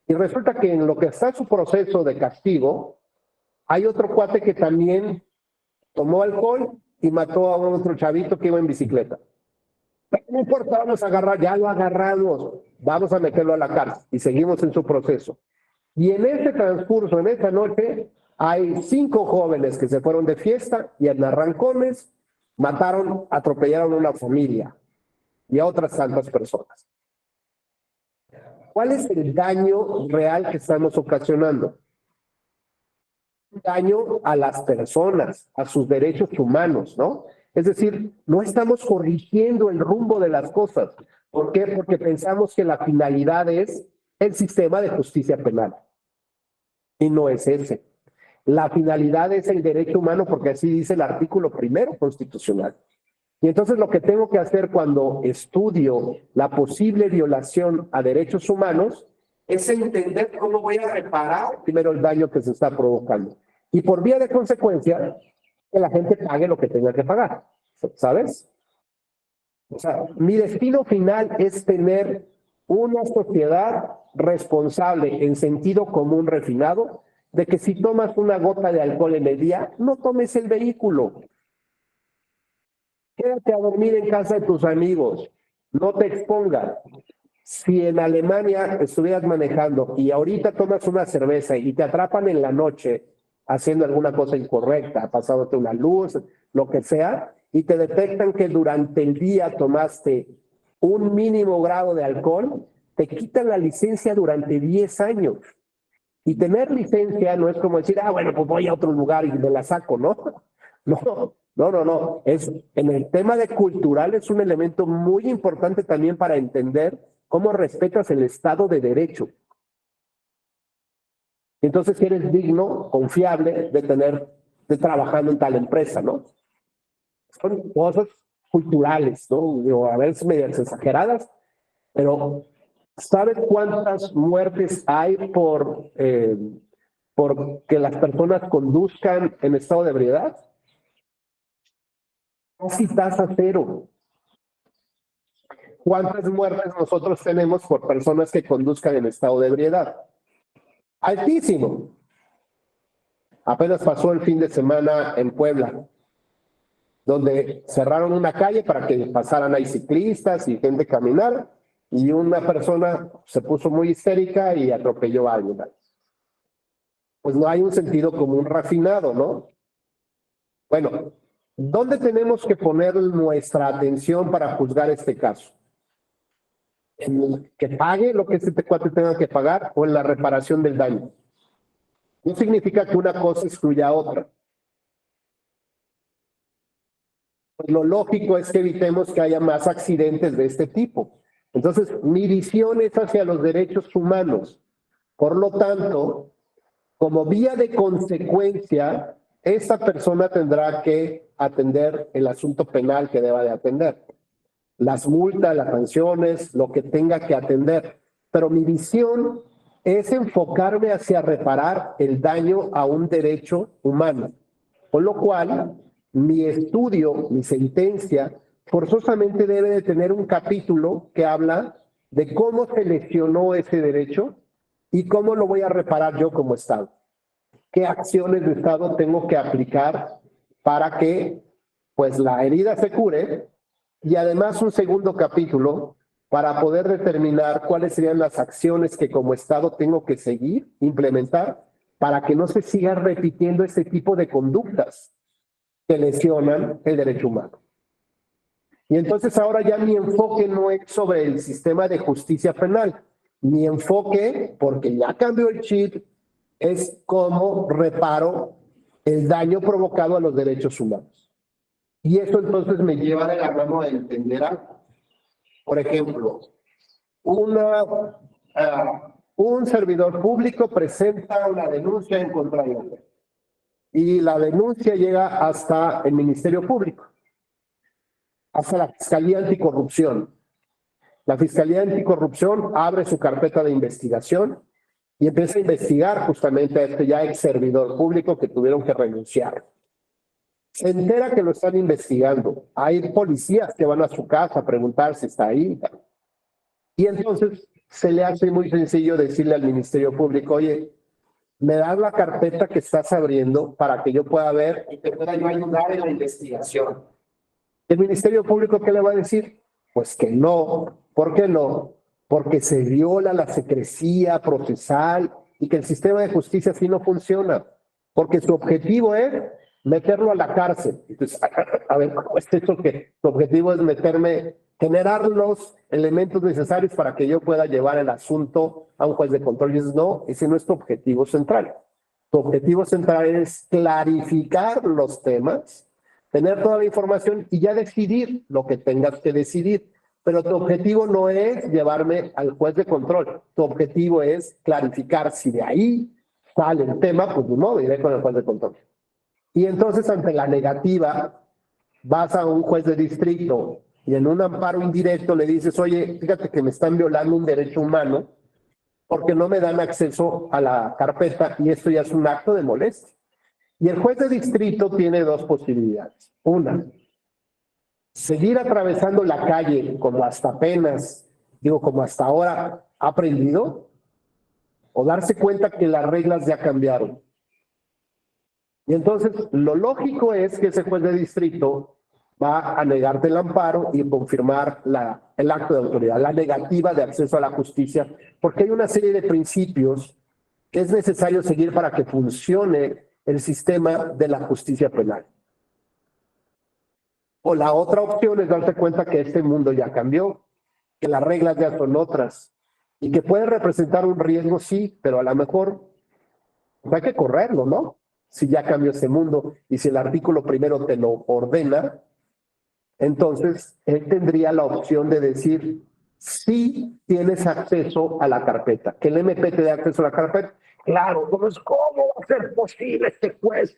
Y resulta que en lo que está su proceso de castigo, hay otro cuate que también tomó alcohol y mató a otro chavito que iba en bicicleta. Pero no importa, vamos a agarrar, ya lo agarramos, vamos a meterlo a la cárcel y seguimos en su proceso. Y en ese transcurso, en esa noche, hay 5 jóvenes que se fueron de fiesta y en arrancones mataron, atropellaron a una familia y a otras tantas personas. ¿Cuál es el daño real que estamos ocasionando? Daño a las personas, a sus derechos humanos, ¿no? Es decir, no estamos corrigiendo el rumbo de las cosas. ¿Por qué? Porque pensamos que la finalidad es el sistema de justicia penal. Y no es ese. La finalidad es el derecho humano, porque así dice el artículo 1 constitucional. Y entonces lo que tengo que hacer cuando estudio la posible violación a derechos humanos es entender cómo voy a reparar primero el daño que se está provocando. Y por vía de consecuencia, que la gente pague lo que tenga que pagar. ¿Sabes? O sea, mi destino final es tener una sociedad responsable en sentido común refinado, de que si tomas una gota de alcohol en el día, no tomes el vehículo. Quédate a dormir en casa de tus amigos. No te expongas. Si en Alemania estuvieras manejando y ahorita tomas una cerveza y te atrapan en la noche haciendo alguna cosa incorrecta, pasándote una luz, lo que sea, y te detectan que durante el día tomaste un mínimo grado de alcohol, te quitan la licencia durante 10 años. Y tener licencia no es como decir, bueno, pues voy a otro lugar y me la saco, ¿no? No. En el tema de cultural es un elemento muy importante también para entender cómo respetas el Estado de Derecho. Entonces, si eres digno, confiable de trabajando en tal empresa, ¿no? Son cosas culturales, ¿no? Digo, a veces medias exageradas, pero ¿sabes cuántas muertes hay por que las personas conduzcan en estado de ebriedad? Casi tasa cero. ¿Cuántas muertes nosotros tenemos por personas que conduzcan en estado de ebriedad? Altísimo. Apenas pasó el fin de semana en Puebla, donde cerraron una calle para que pasaran ahí ciclistas y gente caminar, y una persona se puso muy histérica y atropelló a alguien. Pues no hay un sentido común refinado, ¿no? Bueno, ¿dónde tenemos que poner nuestra atención para juzgar este caso? ¿En que pague lo que este cuate tenga que pagar o en la reparación del daño? No significa que una cosa excluya a otra. Pues lo lógico es que evitemos que haya más accidentes de este tipo. Entonces, mi visión es hacia los derechos humanos. Por lo tanto, como vía de consecuencia, esa persona tendrá que atender el asunto penal que deba de atender. Las multas, las sanciones, lo que tenga que atender. Pero mi visión es enfocarme hacia reparar el daño a un derecho humano. Con lo cual, mi estudio, mi sentencia, forzosamente debe de tener un capítulo que habla de cómo se lesionó ese derecho y cómo lo voy a reparar yo como Estado. ¿Qué acciones de Estado tengo que aplicar para que pues la herida se cure? Y además un segundo capítulo para poder determinar cuáles serían las acciones que como Estado tengo que seguir, implementar, para que no se siga repitiendo este tipo de conductas que lesionan el derecho humano. Y entonces ahora ya mi enfoque no es sobre el sistema de justicia penal. Mi enfoque, porque ya cambió el chip, es cómo reparo el daño provocado a los derechos humanos. Y eso entonces me lleva de la mano a entender algo. Por ejemplo, un servidor público presenta una denuncia en contra de otro. Y la denuncia llega hasta el Ministerio Público, hasta la Fiscalía Anticorrupción. La Fiscalía Anticorrupción abre su carpeta de investigación y empieza a investigar justamente a este ya ex servidor público que tuvieron que renunciar. Se entera que lo están investigando. Hay policías que van a su casa a preguntar si está ahí. Y entonces se le hace muy sencillo decirle al Ministerio Público, oye, me das la carpeta que estás abriendo para que yo pueda ver y te pueda yo ayudar en la investigación. ¿El Ministerio Público qué le va a decir? Pues que no. ¿Por qué no? Porque se viola la secrecía procesal y que el sistema de justicia así no funciona. Porque su objetivo es meterlo a la cárcel. Entonces, a ver, ¿cómo es esto que tu objetivo es meterme, generar los elementos necesarios para que yo pueda llevar el asunto a un juez de control? Y dices, no, ese no es tu objetivo central. Tu objetivo central es clarificar los temas, tener toda la información y ya decidir lo que tengas que decidir. Pero tu objetivo no es llevarme al juez de control. Tu objetivo es clarificar. Si de ahí sale el tema, pues no, iré con el juez de control. Y entonces, ante la negativa, vas a un juez de distrito y en un amparo indirecto le dices, oye, fíjate que me están violando un derecho humano porque no me dan acceso a la carpeta y esto ya es un acto de molestia. Y el juez de distrito tiene dos posibilidades. Una, seguir atravesando la calle como hasta apenas, como hasta ahora ha aprendido, o darse cuenta que las reglas ya cambiaron. Y entonces lo lógico es que ese juez de distrito va a negarte el amparo y confirmar el acto de autoridad, la negativa de acceso a la justicia, porque hay una serie de principios que es necesario seguir para que funcione el sistema de la justicia penal. O la otra opción es darse cuenta que este mundo ya cambió, que las reglas ya son otras, y que puede representar un riesgo, sí, pero a lo mejor pues hay que correrlo, ¿no? Si ya cambió ese mundo y si el artículo primero te lo ordena, entonces él tendría la opción de decir, sí tienes acceso a la carpeta, que el MP te dé acceso a la carpeta. Claro, ¿cómo va a ser posible este juez?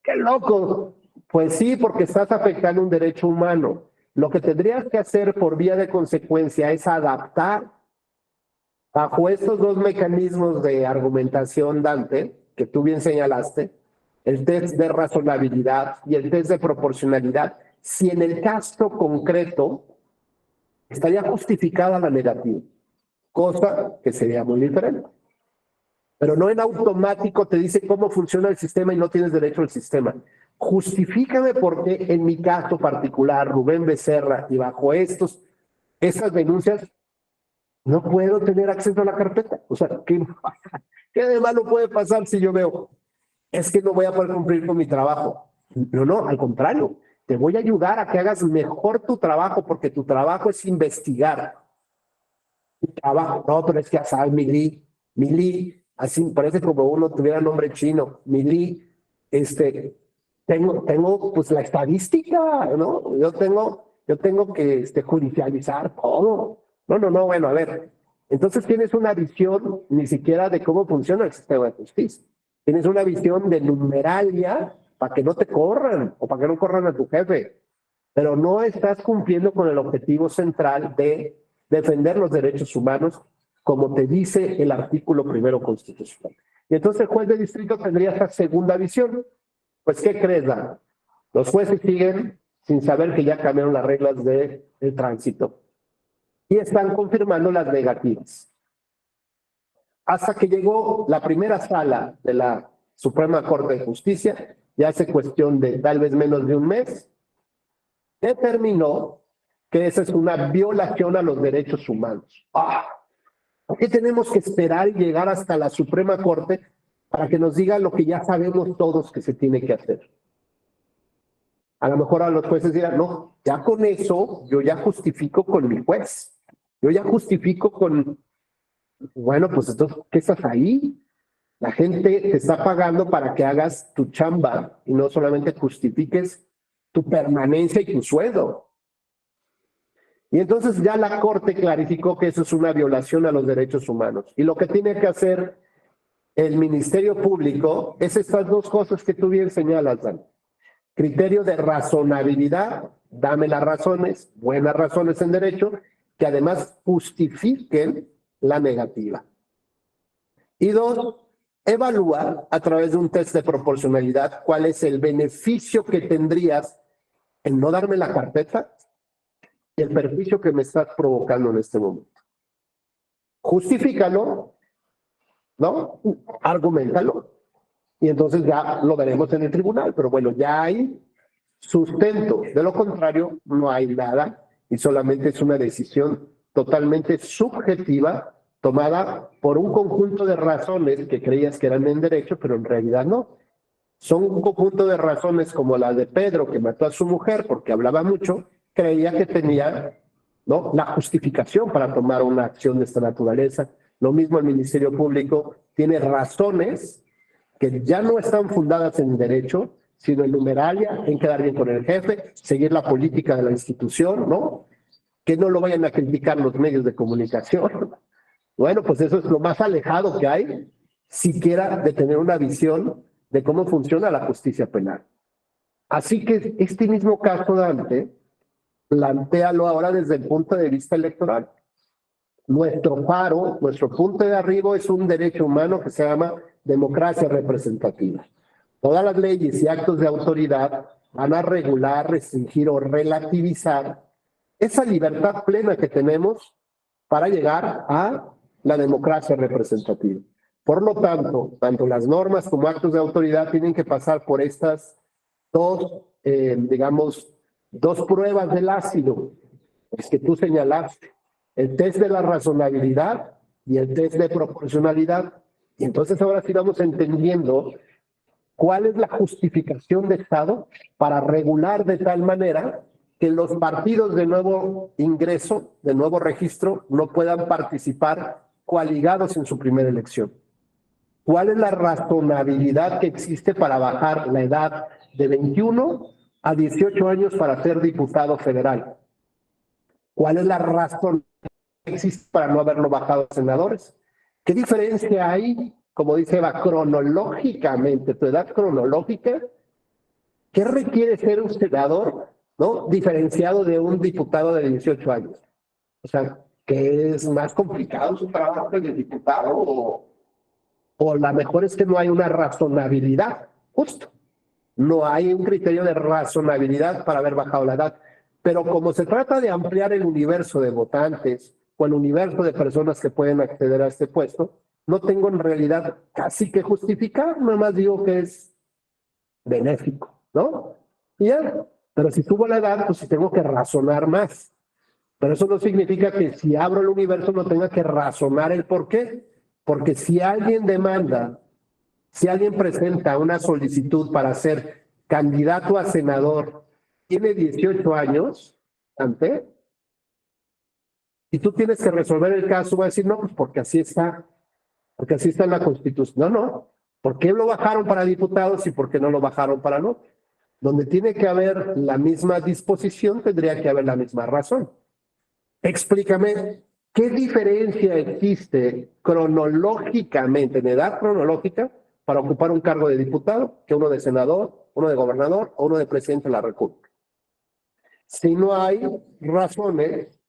¡Qué loco! Pues sí, porque estás afectando un derecho humano. Lo que tendrías que hacer por vía de consecuencia es adaptar bajo estos dos mecanismos de argumentación, Dante, que tú bien señalaste, el test de razonabilidad y el test de proporcionalidad, si en el caso concreto estaría justificada la negativa, cosa que sería muy diferente. Pero no en automático te dice cómo funciona el sistema y no tienes derecho al sistema. Justifícame por qué en mi caso particular, Rubén Becerra, y bajo estas denuncias, no puedo tener acceso a la carpeta. O sea, ¿qué de malo puede pasar si yo veo? Es que no voy a poder cumplir con mi trabajo. No, al contrario. Te voy a ayudar a que hagas mejor tu trabajo, porque tu trabajo es investigar. Tu trabajo, no, pero es que ya sabes, Mili, así parece como uno tuviera nombre chino, Mili, tengo pues la estadística, ¿no? Yo tengo que judicializar todo. No, bueno, a ver. Entonces tienes una visión ni siquiera de cómo funciona el sistema de justicia. Tienes una visión de numeralia para que no te corran o para que no corran a tu jefe. Pero no estás cumpliendo con el objetivo central de defender los derechos humanos, como te dice el artículo primero constitucional. Y entonces el juez de distrito tendría esta segunda visión. Pues, ¿qué crees, Dan? Los jueces siguen sin saber que ya cambiaron las reglas del tránsito y están confirmando las negativas. Hasta que llegó la primera sala de la Suprema Corte de Justicia, ya hace cuestión de tal vez menos de un mes, determinó que esa es una violación a los derechos humanos. ¿Por qué tenemos que esperar y llegar hasta la Suprema Corte para que nos diga lo que ya sabemos todos que se tiene que hacer? A lo mejor a los jueces dirán, no, ya con eso yo ya justifico con mi juez. Yo ya justifico con, bueno, pues entonces, ¿qué estás ahí? La gente te está pagando para que hagas tu chamba y no solamente justifiques tu permanencia y tu sueldo. Y entonces ya la Corte clarificó que eso es una violación a los derechos humanos. Y lo que tiene que hacer el Ministerio Público es estas dos cosas que tú bien señalas, Dan. Criterio de razonabilidad, dame las razones, buenas razones en derecho, que además justifiquen la negativa. Y dos, evaluar a través de un test de proporcionalidad cuál es el beneficio que tendrías en no darme la carpeta y el perjuicio que me estás provocando en este momento. Justifícalo, ¿no? Argumentalo. Y entonces ya lo veremos en el tribunal. Pero bueno, ya hay sustento. De lo contrario, no hay nada y solamente es una decisión totalmente subjetiva tomada por un conjunto de razones que creías que eran en derecho, pero en realidad no. Son un conjunto de razones como la de Pedro, que mató a su mujer porque hablaba mucho, creía que tenía, ¿no?, la justificación para tomar una acción de esta naturaleza. Lo mismo el Ministerio Público tiene razones que ya no están fundadas en derecho, sino en numeralia, en quedar bien con el jefe, seguir la política de la institución, ¿no? Que no lo vayan a criticar los medios de comunicación. Bueno, pues eso es lo más alejado que hay, siquiera de tener una visión de cómo funciona la justicia penal. Así que este mismo caso, Dante, plantéalo ahora desde el punto de vista electoral. Nuestro faro, nuestro punto de arribo es un derecho humano que se llama democracia representativa. Todas las leyes y actos de autoridad van a regular, restringir o relativizar esa libertad plena que tenemos para llegar a la democracia representativa. Por lo tanto, tanto las normas como actos de autoridad tienen que pasar por estas dos, digamos, dos pruebas del ácido, es que tú señalaste, el test de la razonabilidad y el test de proporcionalidad. Y entonces ahora sí vamos entendiendo cuál es la justificación de Estado para regular de tal manera que los partidos de nuevo ingreso, de nuevo registro, no puedan participar coaligados en su primera elección. ¿Cuál es la razonabilidad que existe para bajar la edad de 21 a 18 años para ser diputado federal? ¿Cuál es la razón que existe para no haberlo bajado a senadores? ¿Qué diferencia hay, como dice Eva, cronológicamente, tu edad cronológica? ¿Qué requiere ser un senador, ¿no?, diferenciado de un diputado de 18 años? O sea, ¿qué es más complicado su trabajo que el de diputado? O la mejor es que no hay una razonabilidad, justo. No hay un criterio de razonabilidad para haber bajado la edad. Pero como se trata de ampliar el universo de votantes o el universo de personas que pueden acceder a este puesto, no tengo en realidad casi que justificar, nada más digo que es benéfico, ¿no? Y ya, pero si subo la edad, pues sí tengo que razonar más. Pero eso no significa que si abro el universo no tenga que razonar el por qué. Porque si alguien demanda, si alguien presenta una solicitud para ser candidato a senador, tiene 18 años, ante, y tú tienes que resolver el caso, va a decir, no, pues porque así está en la Constitución. No, no, ¿por qué lo bajaron para diputados y por qué no lo bajaron para no? Donde tiene que haber la misma disposición, tendría que haber la misma razón. Explícame, ¿qué diferencia existe cronológicamente, en edad cronológica, para ocupar un cargo de diputado, que uno de senador, uno de gobernador o uno de presidente de la República? Si no hay razones,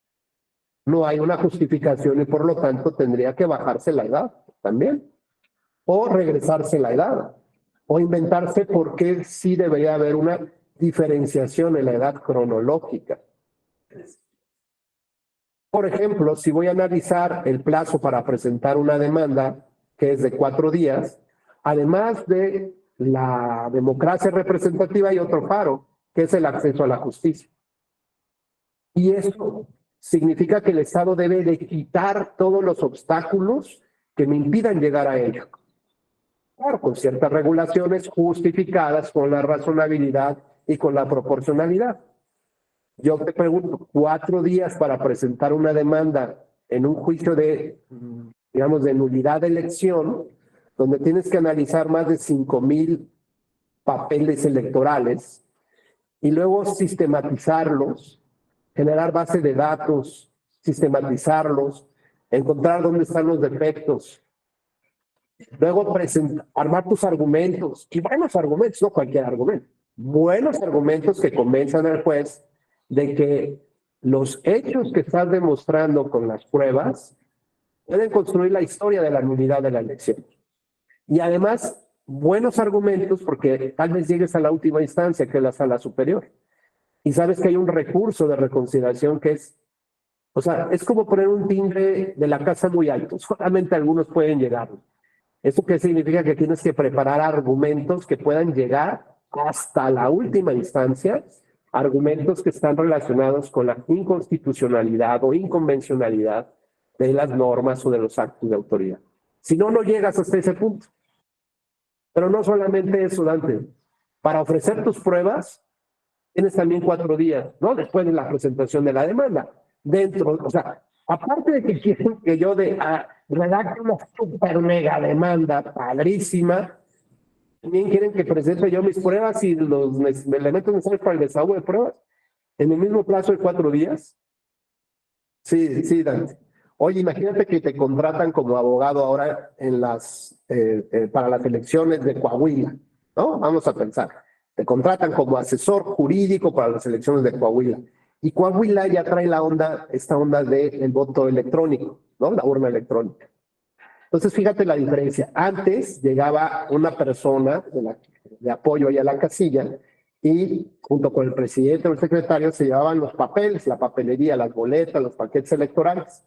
no hay una justificación y por lo tanto tendría que bajarse la edad también, o regresarse la edad, o inventarse por qué sí debería haber una diferenciación en la edad cronológica. Por ejemplo, si voy a analizar el plazo para presentar una demanda, que es de 4 días, además de la democracia representativa hay otro faro, que es el acceso a la justicia. Y eso significa que el Estado debe de quitar todos los obstáculos que me impidan llegar a ello. Claro, con ciertas regulaciones justificadas con la razonabilidad y con la proporcionalidad. Yo te pregunto, 4 días para presentar una demanda en un juicio de, digamos, de nulidad de elección, donde tienes que analizar más de 5,000 papeles electorales y luego sistematizarlos, generar base de datos, sistematizarlos, encontrar dónde están los defectos, luego armar tus argumentos, y buenos argumentos, no cualquier argumento, buenos argumentos que convenzan al juez de que los hechos que estás demostrando con las pruebas pueden construir la historia de la nulidad de la elección. Y además, buenos argumentos porque tal vez llegues a la última instancia, que es la sala superior. Y sabes que hay un recurso de reconsideración que es, o sea, es como poner un timbre de la casa muy alto. Solamente algunos pueden llegar. ¿Eso qué significa? Que tienes que preparar argumentos que puedan llegar hasta la última instancia, argumentos que están relacionados con la inconstitucionalidad o inconvencionalidad de las normas o de los actos de autoridad. Si no, no llegas hasta ese punto. Pero no solamente eso, Dante. Para ofrecer tus pruebas, tienes también 4 días, ¿no? Después de la presentación de la demanda. Dentro, o sea, aparte de que quieren que yo redacte una super mega demanda padrísima, también quieren que presente yo mis pruebas y los elementos necesarios para el desahogo de pruebas en el mismo plazo de 4 días. Sí, sí, Dante. Oye, imagínate que te contratan como abogado ahora para las elecciones de Coahuila, ¿no? Vamos a pensar. Te contratan como asesor jurídico para las elecciones de Coahuila. Y Coahuila ya trae esta onda del voto electrónico, ¿no? La urna electrónica. Entonces, fíjate la diferencia. Antes llegaba una persona de apoyo ahí a la casilla y junto con el presidente o el secretario se llevaban los papeles, la papelería, las boletas, los paquetes electorales,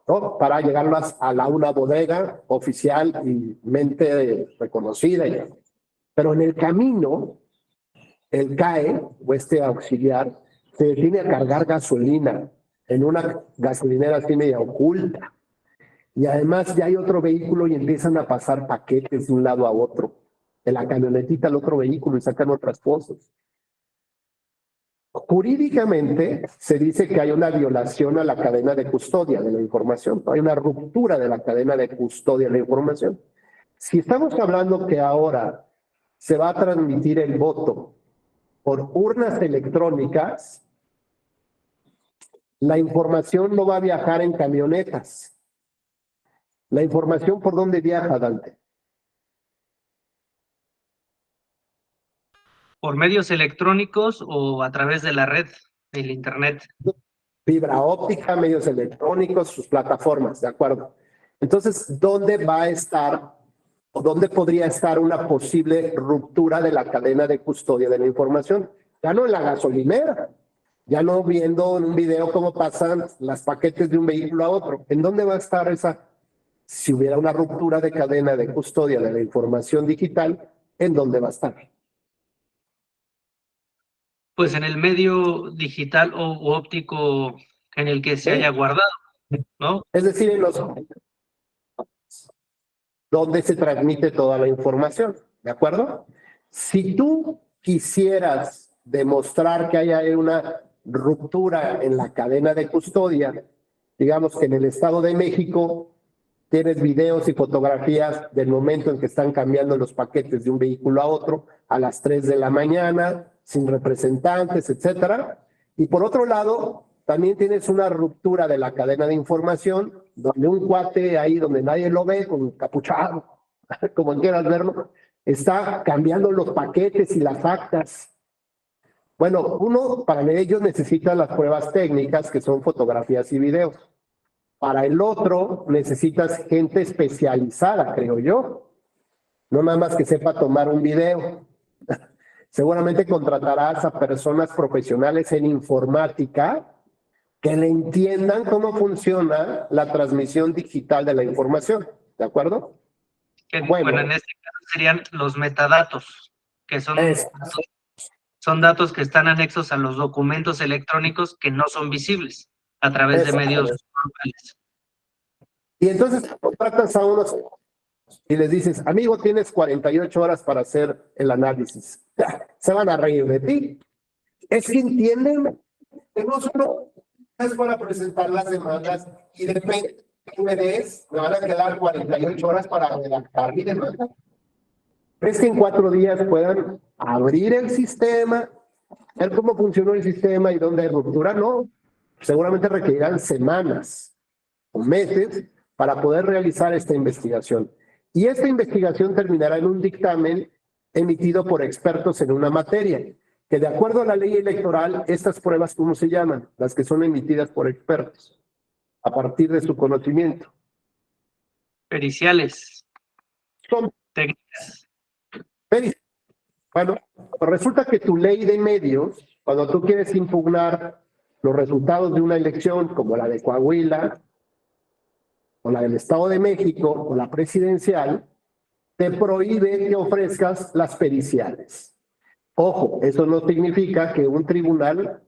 ¿no? Para llegarlas a una bodega oficial y mente reconocida. Pero en el camino, el CAE, o este auxiliar, se detiene a cargar gasolina en una gasolinera así media oculta. Y además ya hay otro vehículo y empiezan a pasar paquetes de un lado a otro, de la camionetita al otro vehículo y sacan otras cosas. Jurídicamente se dice que hay una violación a la cadena de custodia de la información, hay una ruptura de la cadena de custodia de la información. Si estamos hablando que ahora se va a transmitir el voto por urnas electrónicas, la información no va a viajar en camionetas. La información, ¿por dónde viaja, Dante? ¿Por medios electrónicos o a través de la red, del internet? Fibra óptica, medios electrónicos, sus plataformas, ¿de acuerdo? Entonces, ¿dónde va a estar o dónde podría estar una posible ruptura de la cadena de custodia de la información? Ya no en la gasolinera, ya no viendo en un video cómo pasan las paquetes de un vehículo a otro. ¿En dónde va a estar esa? Si hubiera una ruptura de cadena de custodia de la información digital, ¿en dónde va a estar? Pues en el medio digital o óptico en el que se haya guardado, ¿no? Es decir, donde se transmite toda la información, ¿de acuerdo? Si tú quisieras demostrar que haya una ruptura en la cadena de custodia, digamos que en el Estado de México tienes videos y fotografías del momento en que están cambiando los paquetes de un vehículo a otro a las 3 de la mañana, sin representantes, etcétera. Y por otro lado, también tienes una ruptura de la cadena de información, donde un cuate ahí donde nadie lo ve, con capuchado, como quieras verlo, está cambiando los paquetes y las actas. Bueno, uno, para ellos necesita las pruebas técnicas, que son fotografías y videos. Para el otro, necesitas gente especializada, creo yo. No nada más que sepa tomar un video. Seguramente contratarás a personas profesionales en informática que le entiendan cómo funciona la transmisión digital de la información. ¿De acuerdo? Bueno, en este caso serían los metadatos, que son datos que están anexos a los documentos electrónicos que no son visibles a través de medios normales. Y entonces contratas a unos y les dices, amigo, tienes 48 horas para hacer el análisis. Se van a reír de ti. Es que entienden que no solo es para presentar las demandas y depende de me van a quedar 48 horas para redactar mi demanda. ¿Crees que en 4 días puedan abrir el sistema, ver cómo funcionó el sistema y dónde hay ruptura? No, seguramente requerirán semanas o meses para poder realizar esta investigación. Y esta investigación terminará en un dictamen emitido por expertos en una materia, que de acuerdo a la ley electoral, estas pruebas, ¿cómo se llaman? Las que son emitidas por expertos, a partir de su conocimiento. Periciales. Son técnicas. Bueno, resulta que tu ley de medios, cuando tú quieres impugnar los resultados de una elección, como la de Coahuila, o la del Estado de México, o la presidencial, te prohíbe que ofrezcas las periciales. Ojo, eso no significa que un tribunal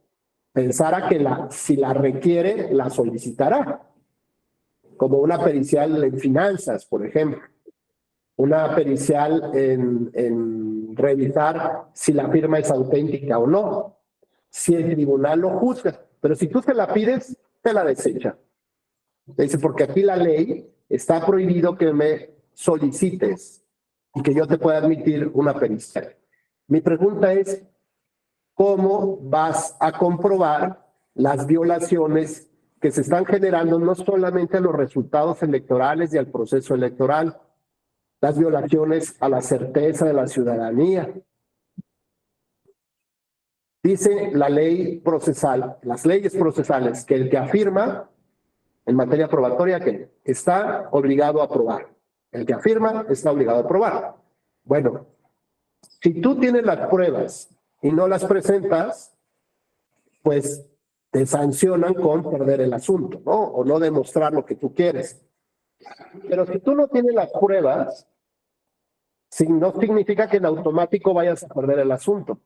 pensara que si la requiere, la solicitará, como una pericial en finanzas, por ejemplo. una pericial en revisar si la firma es auténtica o no, si el tribunal lo juzga. Pero si tú se la pides, te la desecha. Te dice, porque aquí la ley está prohibido que me solicites y que yo te pueda admitir una pericial. Mi pregunta es, ¿cómo vas a comprobar las violaciones que se están generando no solamente a los resultados electorales y al proceso electoral, las violaciones a la certeza de la ciudadanía? Dice la ley procesal, las leyes procesales, que el que afirma en materia probatoria que está obligado a probar. El que afirma está obligado a probar. Bueno, si tú tienes las pruebas y no las presentas, pues te sancionan con perder el asunto, ¿no? O no demostrar lo que tú quieres. Pero si tú no tienes las pruebas, no significa que en automático vayas a perder el asunto,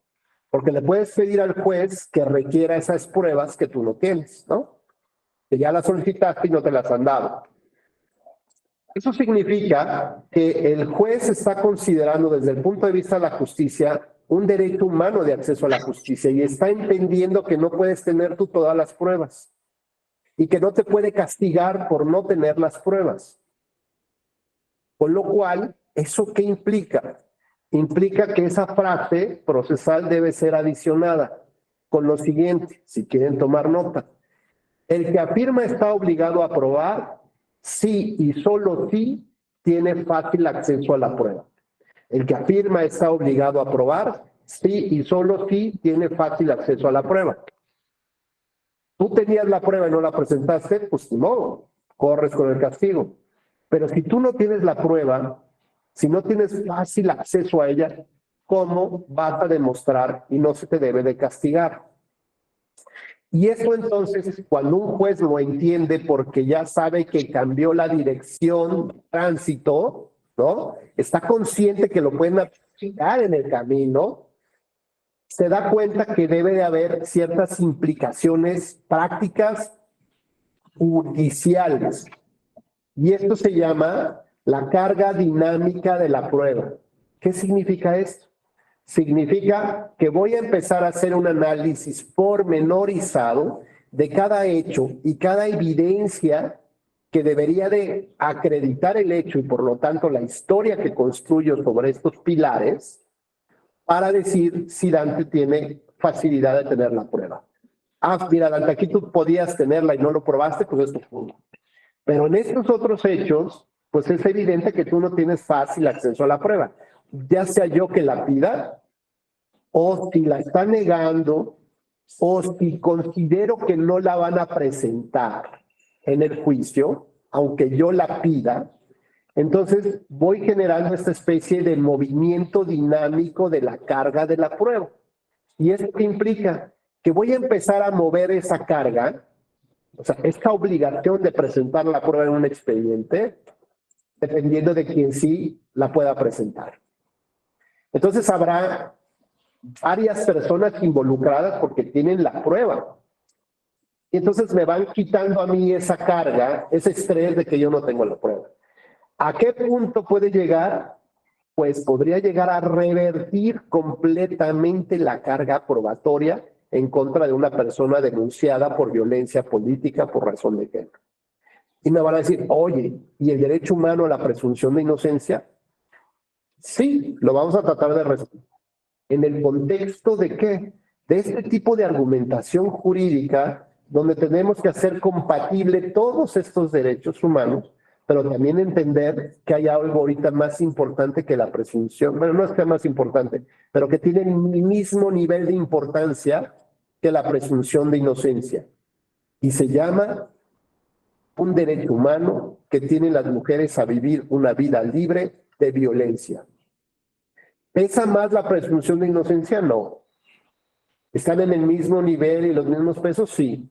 porque le puedes pedir al juez que requiera esas pruebas que tú no tienes, ¿no? Que ya las solicitaste y no te las han dado. Eso significa que el juez está considerando desde el punto de vista de la justicia un derecho humano de acceso a la justicia y está entendiendo que no puedes tener tú todas las pruebas y que no te puede castigar por no tener las pruebas. Con lo cual, ¿eso qué implica? Implica que esa frase procesal debe ser adicionada con lo siguiente, si quieren tomar nota. El que afirma está obligado a probar si y solo si tiene fácil acceso a la prueba. El que afirma está obligado a probar si y solo si tiene fácil acceso a la prueba. Tú tenías la prueba y no la presentaste, pues ni modo, corres con el castigo. Pero si tú no tienes la prueba, si no tienes fácil acceso a ella, ¿cómo vas a demostrar y no se te debe de castigar? Y eso entonces, cuando un juez lo entiende porque ya sabe que cambió la dirección, tránsito, ¿no? Está consciente que lo pueden aplicar en el camino, se da cuenta que debe de haber ciertas implicaciones prácticas judiciales. Y esto se llama la carga dinámica de la prueba. ¿Qué significa esto? Significa que voy a empezar a hacer un análisis pormenorizado de cada hecho y cada evidencia que debería de acreditar el hecho y por lo tanto la historia que construyo sobre estos pilares para decir si Dante tiene facilidad de tener la prueba. Ah, mira, Dante, aquí tú podías tenerla y no lo probaste, pues esto fue. Pero en estos otros hechos, pues es evidente que tú no tienes fácil acceso a la prueba. Ya sea yo que la pida, o si la está negando, o si considero que no la van a presentar en el juicio, aunque yo la pida, entonces voy generando esta especie de movimiento dinámico de la carga de la prueba. ¿Y esto qué implica? Que voy a empezar a mover esa carga, o sea, esta obligación de presentar la prueba en un expediente, dependiendo de quién sí la pueda presentar. Entonces habrá varias personas involucradas porque tienen la prueba. Y entonces me van quitando a mí esa carga, ese estrés de que yo no tengo la prueba. ¿A qué punto puede llegar? Pues podría llegar a revertir completamente la carga probatoria en contra de una persona denunciada por violencia política por razón de género. Y me van a decir, oye, ¿y el derecho humano a la presunción de inocencia? Sí, lo vamos a tratar de resolver. ¿En el contexto de qué? De este tipo de argumentación jurídica donde tenemos que hacer compatible todos estos derechos humanos, pero también entender que hay algo ahorita más importante que la presunción. Bueno, no es que más importante, pero que tiene el mismo nivel de importancia que la presunción de inocencia. Y se llama un derecho humano que tienen las mujeres a vivir una vida libre de violencia. ¿Pesa más la presunción de inocencia? No. ¿Están en el mismo nivel y los mismos pesos? Sí.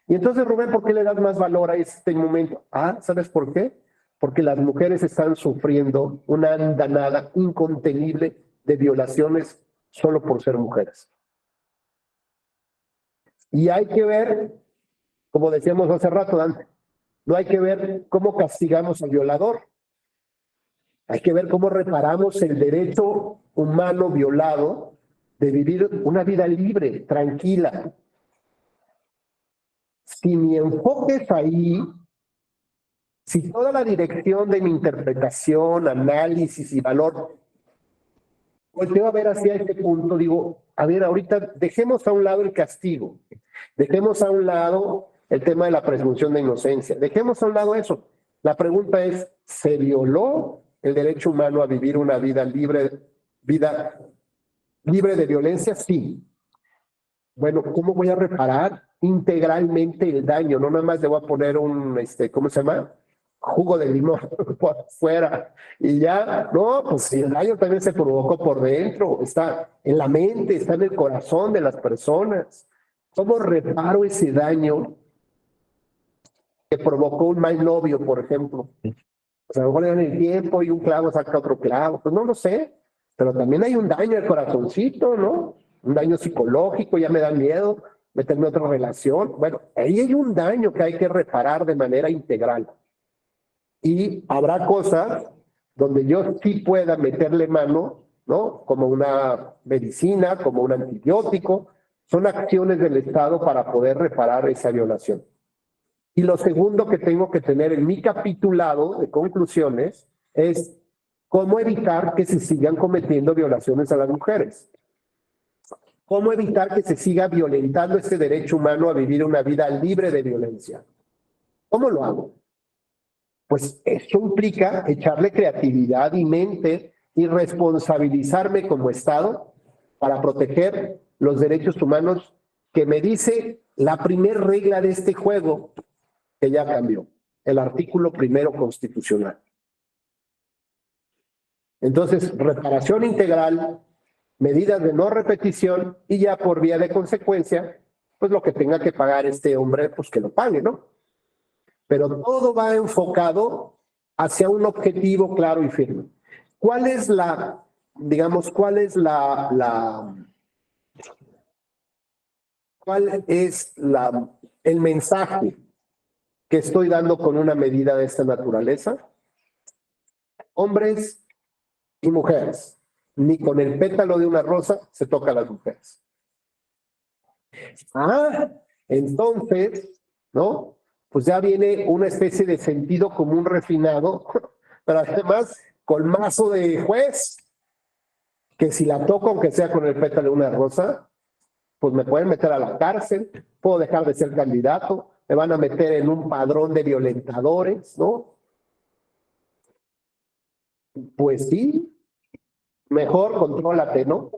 Y entonces, Rubén, ¿por qué le das más valor a este momento? Ah, ¿sabes por qué? Porque las mujeres están sufriendo una andanada incontenible de violaciones solo por ser mujeres. Y hay que ver, como decíamos hace rato, Dante, no hay que ver cómo castigamos al violador. Hay que ver cómo reparamos el derecho humano violado de vivir una vida libre, tranquila. Si mi enfoque es ahí, si toda la dirección de mi interpretación, análisis y valor volteo a ver hacia este punto, digo, a ver, ahorita dejemos a un lado el castigo, dejemos a un lado el tema de la presunción de inocencia, dejemos a un lado eso. La pregunta es, ¿se violó el derecho humano a vivir una vida libre de violencia? Sí. Bueno, ¿cómo voy a reparar integralmente el daño? No nada más le voy a poner un, ¿cómo se llama? Jugo de limón por fuera y ya, no, pues si el daño también se provocó por dentro, está en la mente, está en el corazón de las personas. ¿Cómo reparo ese daño que provocó un mal novio, por ejemplo? Pues a lo mejor le dan el tiempo y un clavo saca otro clavo, pues no lo sé, pero también hay un daño al corazoncito, ¿no? Un daño psicológico, ya me da miedo meterme en otra relación. Bueno, ahí hay un daño que hay que reparar de manera integral. Y habrá cosas donde yo sí pueda meterle mano, ¿no? Como una medicina, como un antibiótico. Son acciones del Estado para poder reparar esa violación. Y lo segundo que tengo que tener en mi capitulado de conclusiones es cómo evitar que se sigan cometiendo violaciones a las mujeres. Cómo evitar que se siga violentando ese derecho humano a vivir una vida libre de violencia. ¿Cómo lo hago? Pues eso implica echarle creatividad y mente y responsabilizarme como Estado para proteger los derechos humanos que me dice la primera regla de este juego que ya cambió, el artículo 1 constitucional. Entonces, reparación integral, medidas de no repetición y ya por vía de consecuencia, pues lo que tenga que pagar este hombre, pues que lo pague, ¿no? Pero todo va enfocado hacia un objetivo claro y firme. ¿Cuál es el mensaje que estoy dando con una medida de esta naturaleza? Hombres y mujeres. Ni con el pétalo de una rosa se toca a las mujeres. Entonces, ¿no? Pues ya viene una especie de sentido común refinado, pero además con mazo de juez, que si la toco, aunque sea con el pétalo de una rosa, pues me pueden meter a la cárcel, puedo dejar de ser candidato, me van a meter en un padrón de violentadores, ¿no? Pues sí, mejor contrólate, ¿no?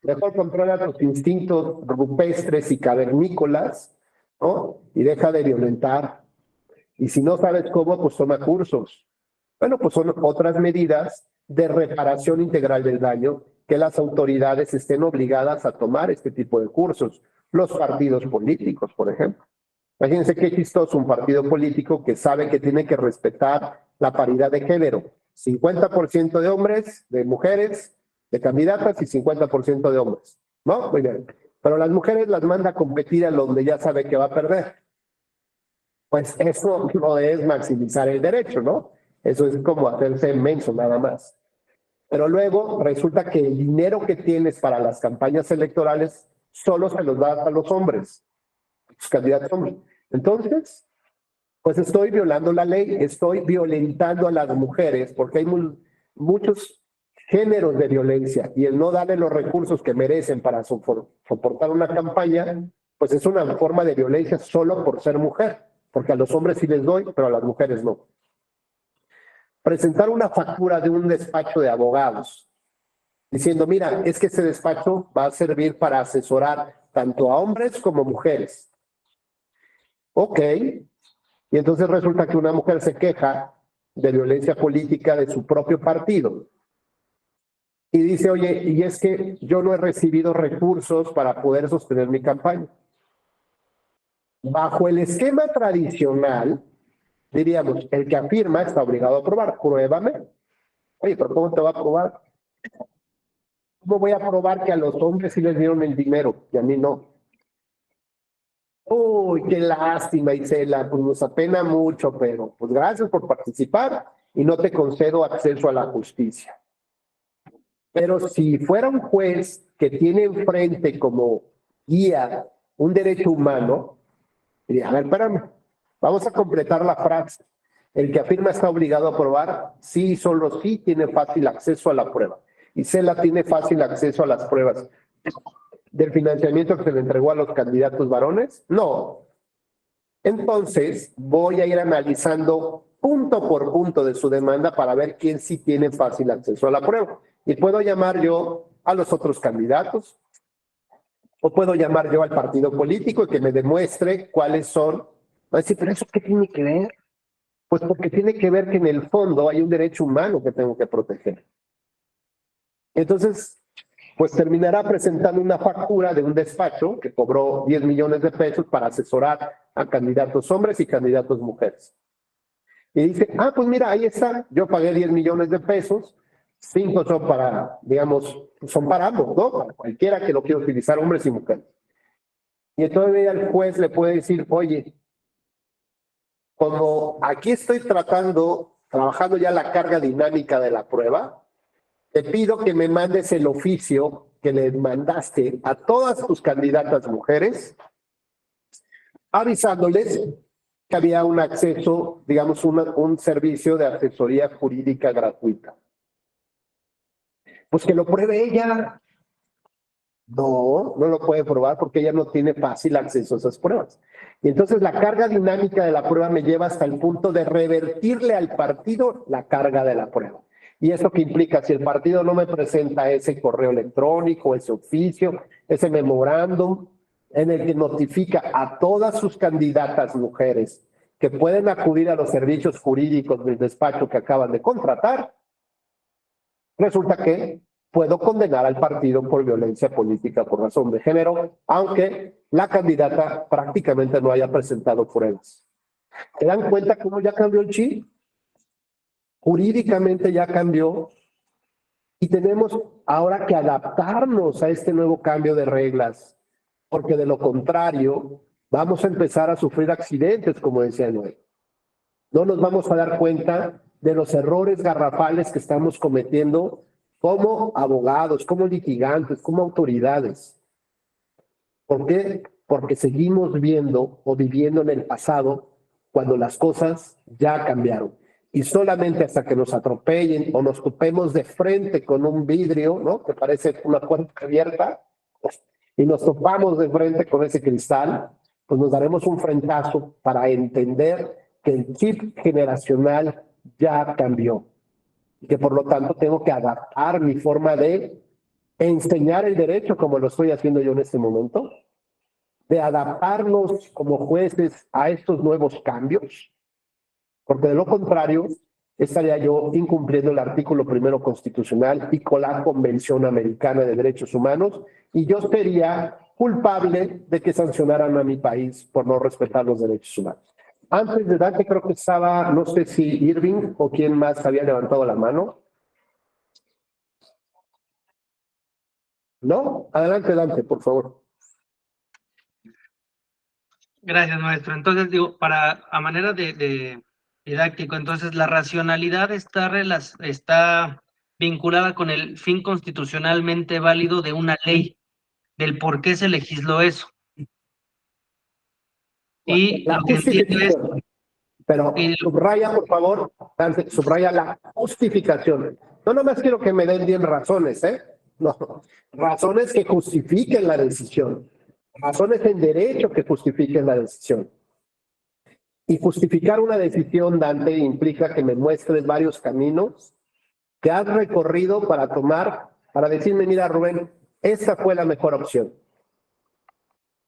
Mejor controla tus instintos rupestres y cavernícolas, ¿no? Y deja de violentar. Y si no sabes cómo, pues toma cursos. Bueno, pues son otras medidas de reparación integral del daño que las autoridades estén obligadas a tomar este tipo de cursos. Los partidos políticos, por ejemplo. Imagínense qué chistoso un partido político que sabe que tiene que respetar la paridad de género. 50% de hombres, de mujeres, de candidatas y 50% de hombres. ¿No? Muy bien. Pero las mujeres las manda a competir a donde ya sabe que va a perder. Pues eso no es maximizar el derecho, ¿no? Eso es como hacerse menso nada más. Pero luego resulta que el dinero que tienes para las campañas electorales solo se los das a los hombres, los candidatos hombres. Entonces, pues estoy violando la ley, estoy violentando a las mujeres, porque hay muchos géneros de violencia y el no darle los recursos que merecen para soportar una campaña, pues es una forma de violencia solo por ser mujer, porque a los hombres sí les doy, pero a las mujeres no. Presentar una factura de un despacho de abogados, diciendo, mira, es que ese despacho va a servir para asesorar tanto a hombres como mujeres. Ok, y entonces resulta que una mujer se queja de violencia política de su propio partido. Y dice, oye, y es que yo no he recibido recursos para poder sostener mi campaña. Bajo el esquema tradicional, diríamos, el que afirma está obligado a probar. Pruébame. Oye, pero ¿cómo te va a probar? ¿Cómo voy a probar que a los hombres sí les dieron el dinero y a mí no? Uy, qué lástima, Isela, pues nos apena mucho, pero pues gracias por participar y no te concedo acceso a la justicia. Pero si fuera un juez que tiene enfrente como guía un derecho humano, diría, a ver, espérame, vamos a completar la frase. El que afirma está obligado a probar, sí y solo sí tiene fácil acceso a la prueba. Y Cela tiene fácil acceso a las pruebas del financiamiento que se le entregó a los candidatos varones. No. Entonces, voy a ir analizando punto por punto de su demanda para ver quién sí tiene fácil acceso a la prueba. Y puedo llamar yo a los otros candidatos, o puedo llamar yo al partido político y que me demuestre cuáles son. Va a decir, pero ¿eso qué tiene que ver? Pues porque tiene que ver que en el fondo hay un derecho humano que tengo que proteger. Entonces, pues terminará presentando una factura de un despacho que cobró 10 millones de pesos para asesorar a candidatos hombres y candidatos mujeres. Y dice, ah, pues mira, ahí está, yo pagué 10 millones de pesos, 5 son para, digamos, son para ambos, ¿no? Para cualquiera que lo quiera utilizar, hombres y mujeres. Y entonces el juez le puede decir, oye, como aquí estoy trabajando ya la carga dinámica de la prueba, te pido que me mandes el oficio que le mandaste a todas tus candidatas mujeres, avisándoles que había un acceso, digamos, un servicio de asesoría jurídica gratuita. Pues que lo pruebe ella. No, no lo puede probar porque ella no tiene fácil acceso a esas pruebas. Y entonces la carga dinámica de la prueba me lleva hasta el punto de revertirle al partido la carga de la prueba. ¿Y eso qué implica? Si el partido no me presenta ese correo electrónico, ese oficio, ese memorándum, en el que notifica a todas sus candidatas mujeres que pueden acudir a los servicios jurídicos del despacho que acaban de contratar, resulta que puedo condenar al partido por violencia política por razón de género, aunque la candidata prácticamente no haya presentado pruebas. ¿Se dan cuenta cómo ya cambió el chip? Jurídicamente ya cambió y tenemos ahora que adaptarnos a este nuevo cambio de reglas, porque de lo contrario vamos a empezar a sufrir accidentes, como decía Noé. No nos vamos a dar cuenta de los errores garrafales que estamos cometiendo como abogados, como litigantes, como autoridades. ¿Por qué? Porque seguimos viendo o viviendo en el pasado cuando las cosas ya cambiaron. Y solamente hasta que nos atropellen o nos topemos de frente con un vidrio, ¿no? Que parece una puerta abierta, y nos topamos de frente con ese cristal, pues nos daremos un frentazo para entender que el chip generacional ya cambió. Y que por lo tanto tengo que adaptar mi forma de enseñar el derecho como lo estoy haciendo yo en este momento, de adaptarnos como jueces a estos nuevos cambios, porque de lo contrario estaría yo incumpliendo el artículo 1 constitucional y con la Convención Americana de Derechos Humanos, y yo sería culpable de que sancionaran a mi país por no respetar los derechos humanos. Antes de Dante creo que estaba, no sé si Irving o quién más había levantado la mano. ¿No? Adelante, Dante, por favor. Gracias, maestro. Entonces, digo, a manera de didáctico, entonces la racionalidad está vinculada con el fin constitucionalmente válido de una ley, del por qué se legisló eso. Y La lo que entiendo es... Pero subraya, por favor, Dante, subraya la justificación. No nomás quiero que me den 10 razones, ¿eh? No, razones que justifiquen la decisión. Razones en derecho que justifiquen la decisión. Y justificar una decisión, Dante, implica que me muestres varios caminos que has recorrido para decirme, mira, Rubén, esta fue la mejor opción.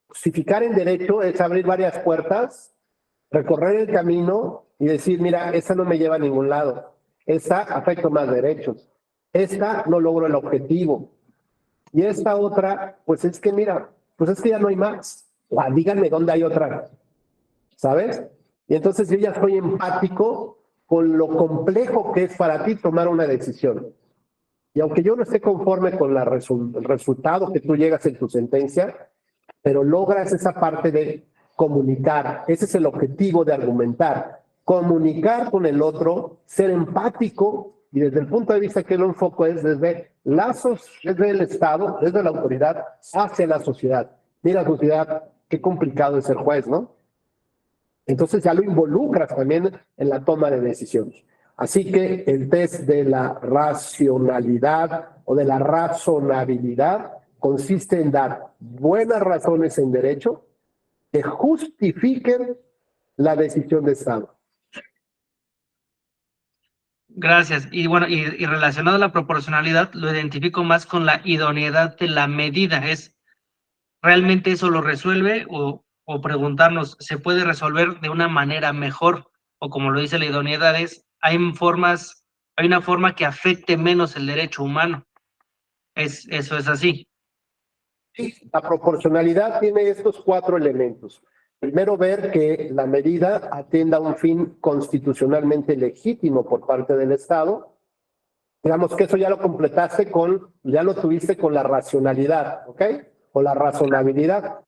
Justificar en derecho es abrir varias puertas, recorrer el camino y decir, mira, esta no me lleva a ningún lado. Esta afecta más derechos. Esta no logro el objetivo. Y esta otra, pues es que, mira, pues es que ya no hay más. Díganme dónde hay otra. ¿Sabes? Y entonces yo ya soy empático con lo complejo que es para ti tomar una decisión. Y aunque yo no esté conforme con el resultado que tú llegas en tu sentencia, pero logras esa parte de comunicar. Ese es el objetivo de argumentar. comunicar con el otro, ser empático, y desde el punto de vista que lo enfoco es desde desde el Estado, desde la autoridad, hacia la sociedad. Mira, sociedad, qué complicado es ser juez, ¿no? Entonces ya lo involucras también en la toma de decisiones. Así que el test de la racionalidad o de la razonabilidad consiste en dar buenas razones en derecho que justifiquen la decisión de Estado. Gracias. Y bueno, y relacionado a la proporcionalidad, lo identifico más con la idoneidad de la medida. ¿Realmente eso lo resuelve? O preguntarnos, ¿se puede resolver de una manera mejor? O como lo dice la idoneidad, hay una forma que afecte menos el derecho humano. Eso es así. Sí, la proporcionalidad tiene estos 4 elementos. Primero, ver que la medida atienda a un fin constitucionalmente legítimo por parte del Estado. Digamos que eso ya lo completaste ya lo tuviste con la racionalidad, ¿ok? O la razonabilidad.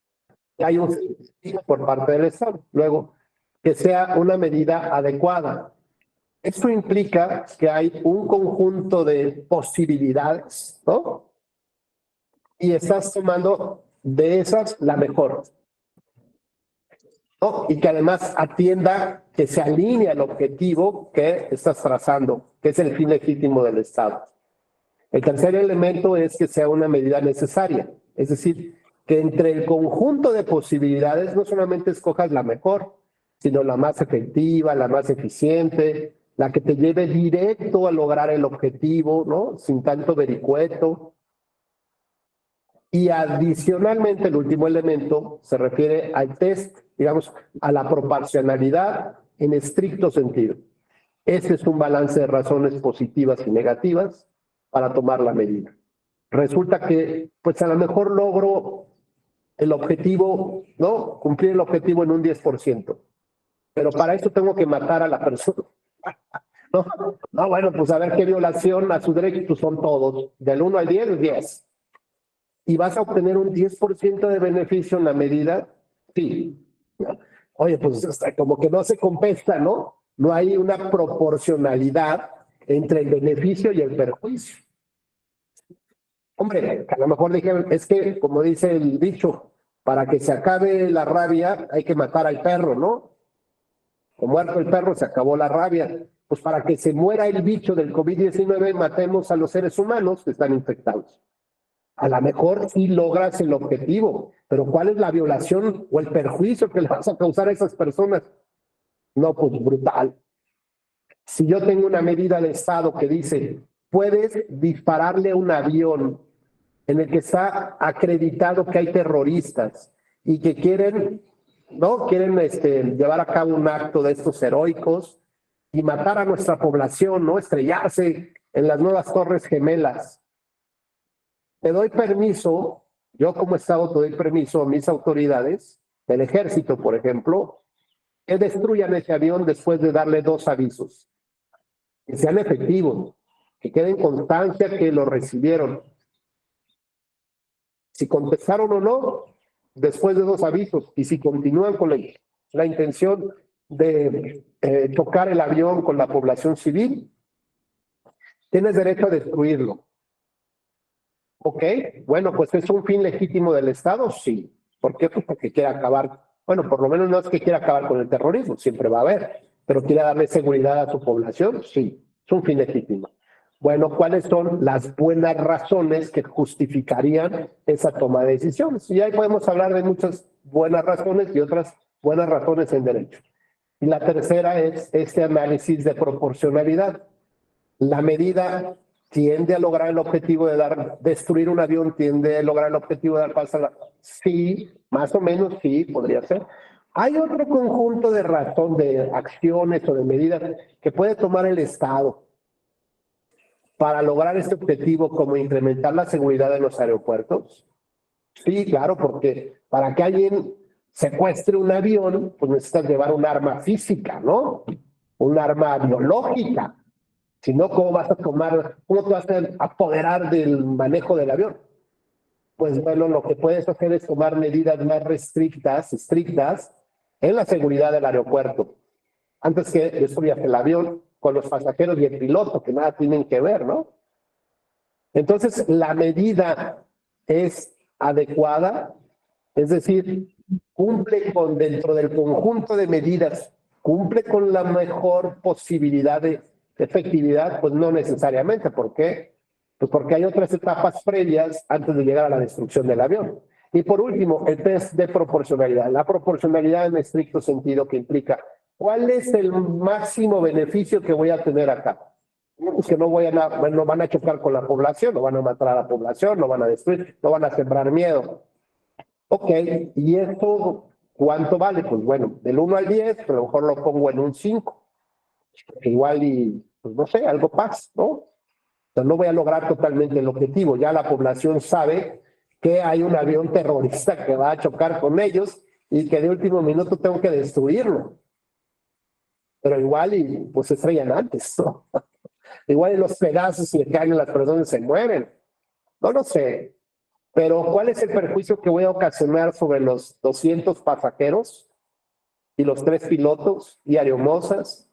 Hay un fin por parte del Estado. Luego, que sea una medida adecuada. Esto implica que hay un conjunto de posibilidades, ¿no? Y estás tomando de esas la mejor, ¿no? Y que además atienda, que se alinee al objetivo que estás trazando, que es el fin legítimo del Estado. El tercer elemento es que sea una medida necesaria, es decir, que entre el conjunto de posibilidades no solamente escojas la mejor, sino la más efectiva, la más eficiente, la que te lleve directo a lograr el objetivo, ¿no? Sin tanto vericueto. Y adicionalmente, el último elemento se refiere al test, digamos, a la proporcionalidad en estricto sentido. Ese es un balance de razones positivas y negativas para tomar la medida. Resulta que, pues a lo mejor logro el objetivo, ¿no? Cumplir el objetivo en un 10%. Pero para eso tengo que matar a la persona. No, bueno, pues a ver qué violación a su derecho son todos. Del 1 al 10, 10. ¿Y vas a obtener un 10% de beneficio en la medida? Sí. Oye, pues como que no se compensa, ¿no? No hay una proporcionalidad entre el beneficio y el perjuicio. Hombre, a lo mejor dijeron, es que, como dice el dicho, para que se acabe la rabia hay que matar al perro, ¿no? Como muerto el perro, se acabó la rabia. Pues para que se muera el bicho del COVID-19, matemos a los seres humanos que están infectados. A lo mejor sí logras el objetivo, pero ¿cuál es la violación o el perjuicio que le vas a causar a esas personas? No, pues brutal. Si yo tengo una medida de Estado que dice, puedes dispararle a un avión en el que está acreditado que hay terroristas y que quieren, ¿no? Quieren llevar a cabo un acto de estos heroicos y matar a nuestra población, ¿no? Estrellarse en las nuevas Torres Gemelas. Te doy permiso, yo como Estado te doy permiso a mis autoridades, del ejército, por ejemplo, que destruyan ese avión después de darle 2 avisos. Que sean efectivos, que queden constancia que lo recibieron. Si contestaron o no, después de 2 avisos, y si continúan con la intención de tocar el avión con la población civil, tienes derecho a destruirlo. Ok, bueno, pues es un fin legítimo del Estado, sí. ¿Por qué? Pues porque quiere acabar, bueno, por lo menos no es que quiera acabar con el terrorismo, siempre va a haber, pero quiere darle seguridad a su población, sí, es un fin legítimo. Bueno, ¿cuáles son las buenas razones que justificarían esa toma de decisiones? Y ahí podemos hablar de muchas buenas razones y otras buenas razones en derecho. Y la tercera es este análisis de proporcionalidad. La medida tiende a lograr el objetivo de destruir un avión, tiende a lograr el objetivo de dar paso a sí, más o menos sí, podría ser. Hay otro conjunto de acciones o de medidas que puede tomar el Estado para lograr este objetivo, como incrementar la seguridad de los aeropuertos. Sí, claro, porque para que alguien secuestre un avión, pues necesitas llevar un arma física, ¿no? Un arma biológica. Si no, ¿cómo te vas a apoderar del manejo del avión? Pues bueno, lo que puedes hacer es tomar medidas más estrictas en la seguridad del aeropuerto. antes que destruyas el avión con los pasajeros y el piloto, que nada tienen que ver, ¿no? Entonces, la medida es adecuada, es decir, cumple con, dentro del conjunto de medidas, cumple con la mejor posibilidad de efectividad, pues no necesariamente. ¿Por qué? Pues porque hay otras etapas previas antes de llegar a la destrucción del avión. Y por último, el test de proporcionalidad. La proporcionalidad en estricto sentido que implica, ¿cuál es el máximo beneficio que voy a tener acá? Pues que no van a chocar con la población, no van a matar a la población, no van a destruir, no van a sembrar miedo. Ok, ¿y esto cuánto vale? Pues bueno, del 1 al 10, pero a lo mejor lo pongo en un 5. Igual y, pues no sé, algo pasa, ¿no? O sea, no voy a lograr totalmente el objetivo. Ya la población sabe que hay un avión terrorista que va a chocar con ellos y que de último minuto tengo que destruirlo. Pero igual y pues se estrellan antes, ¿no? Igual en los pedazos y caen las personas se mueren. No lo sé. Pero ¿cuál es el perjuicio que voy a ocasionar sobre los 200 pasajeros y los 3 pilotos y aeromosas?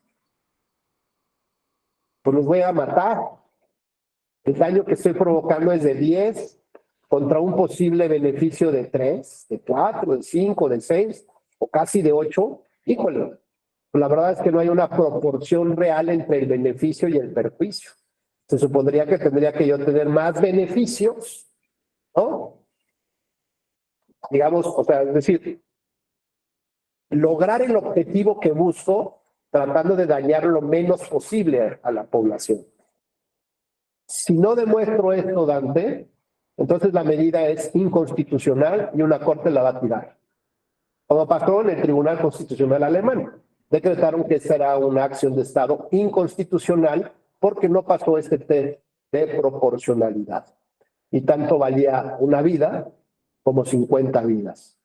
Pues los voy a matar. El daño que estoy provocando es de 10 contra un posible beneficio de 3, de 4, de 5, de 6 o casi de 8. Híjole, la verdad es que no hay una proporción real entre el beneficio y el perjuicio. Se supondría que tendría que yo tener más beneficios, ¿no? Digamos, o sea, es decir, lograr el objetivo que busco tratando de dañar lo menos posible a la población. Si no demuestro esto, Dante, entonces la medida es inconstitucional y una corte la va a tirar. Como pasó en el Tribunal Constitucional alemán. Decretaron que será una acción de Estado inconstitucional porque no pasó este test de proporcionalidad. Y tanto valía una vida como 50 vidas.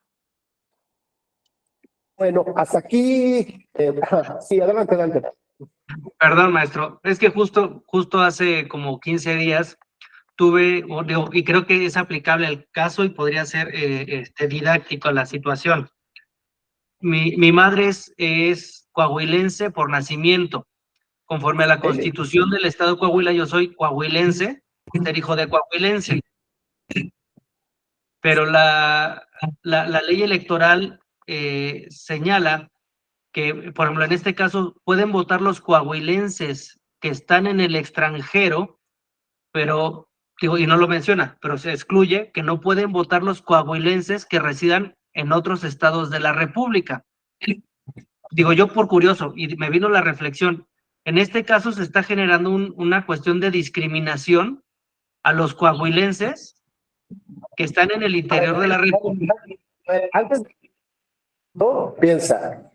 Bueno, hasta aquí. Sí, adelante, adelante. Perdón, maestro, es que justo hace como 15 días tuve, y creo que es aplicable al caso y podría ser didáctico a la situación. Mi madre es coahuilense por nacimiento. Conforme a la Constitución del Estado de Coahuila, yo soy coahuilense, ser hijo de coahuilense. Pero la ley electoral señala que, por ejemplo, en este caso, pueden votar los coahuilenses que están en el extranjero, pero, digo, y no lo menciona, pero se excluye que no pueden votar los coahuilenses que residan en otros estados de la República. Digo, yo por curioso, y me vino la reflexión, en este caso se está generando una cuestión de discriminación a los coahuilenses que están en el interior de la República. Antes, no, piensa,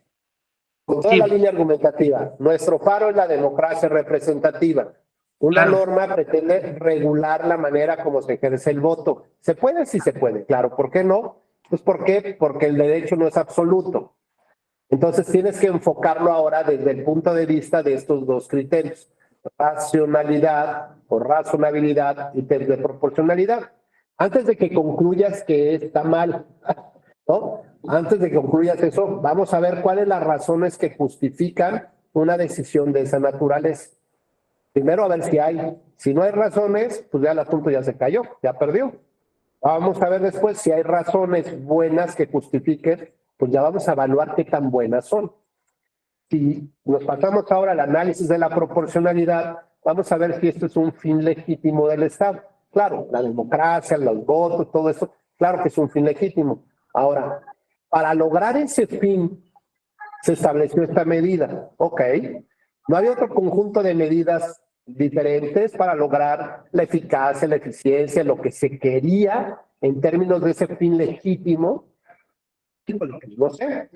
con toda la línea argumentativa, nuestro faro es la democracia representativa. Una norma pretende regular la manera como se ejerce el voto. ¿Se puede? Sí se puede, claro. ¿Por qué no? Pues ¿por qué? Porque el derecho no es absoluto. Entonces tienes que enfocarlo ahora desde el punto de vista de estos dos criterios, racionalidad o razonabilidad y test de proporcionalidad. Antes de que concluyas que está mal, ¿no? Antes de que concluyas eso, vamos a ver cuáles las razones que justifican una decisión de esa naturaleza. Primero a ver si hay. Si no hay razones, pues ya el asunto ya se cayó, ya perdió. Vamos a ver después si hay razones buenas que justifiquen, pues ya vamos a evaluar qué tan buenas son. Si nos pasamos ahora al análisis de la proporcionalidad, vamos a ver si esto es un fin legítimo del Estado. Claro, la democracia, los votos, todo eso, claro que es un fin legítimo. Ahora, para lograr ese fin, se estableció esta medida. Ok, no había otro conjunto de medidas diferentes para lograr la eficacia, la eficiencia, lo que se quería en términos de ese fin legítimo. No sé,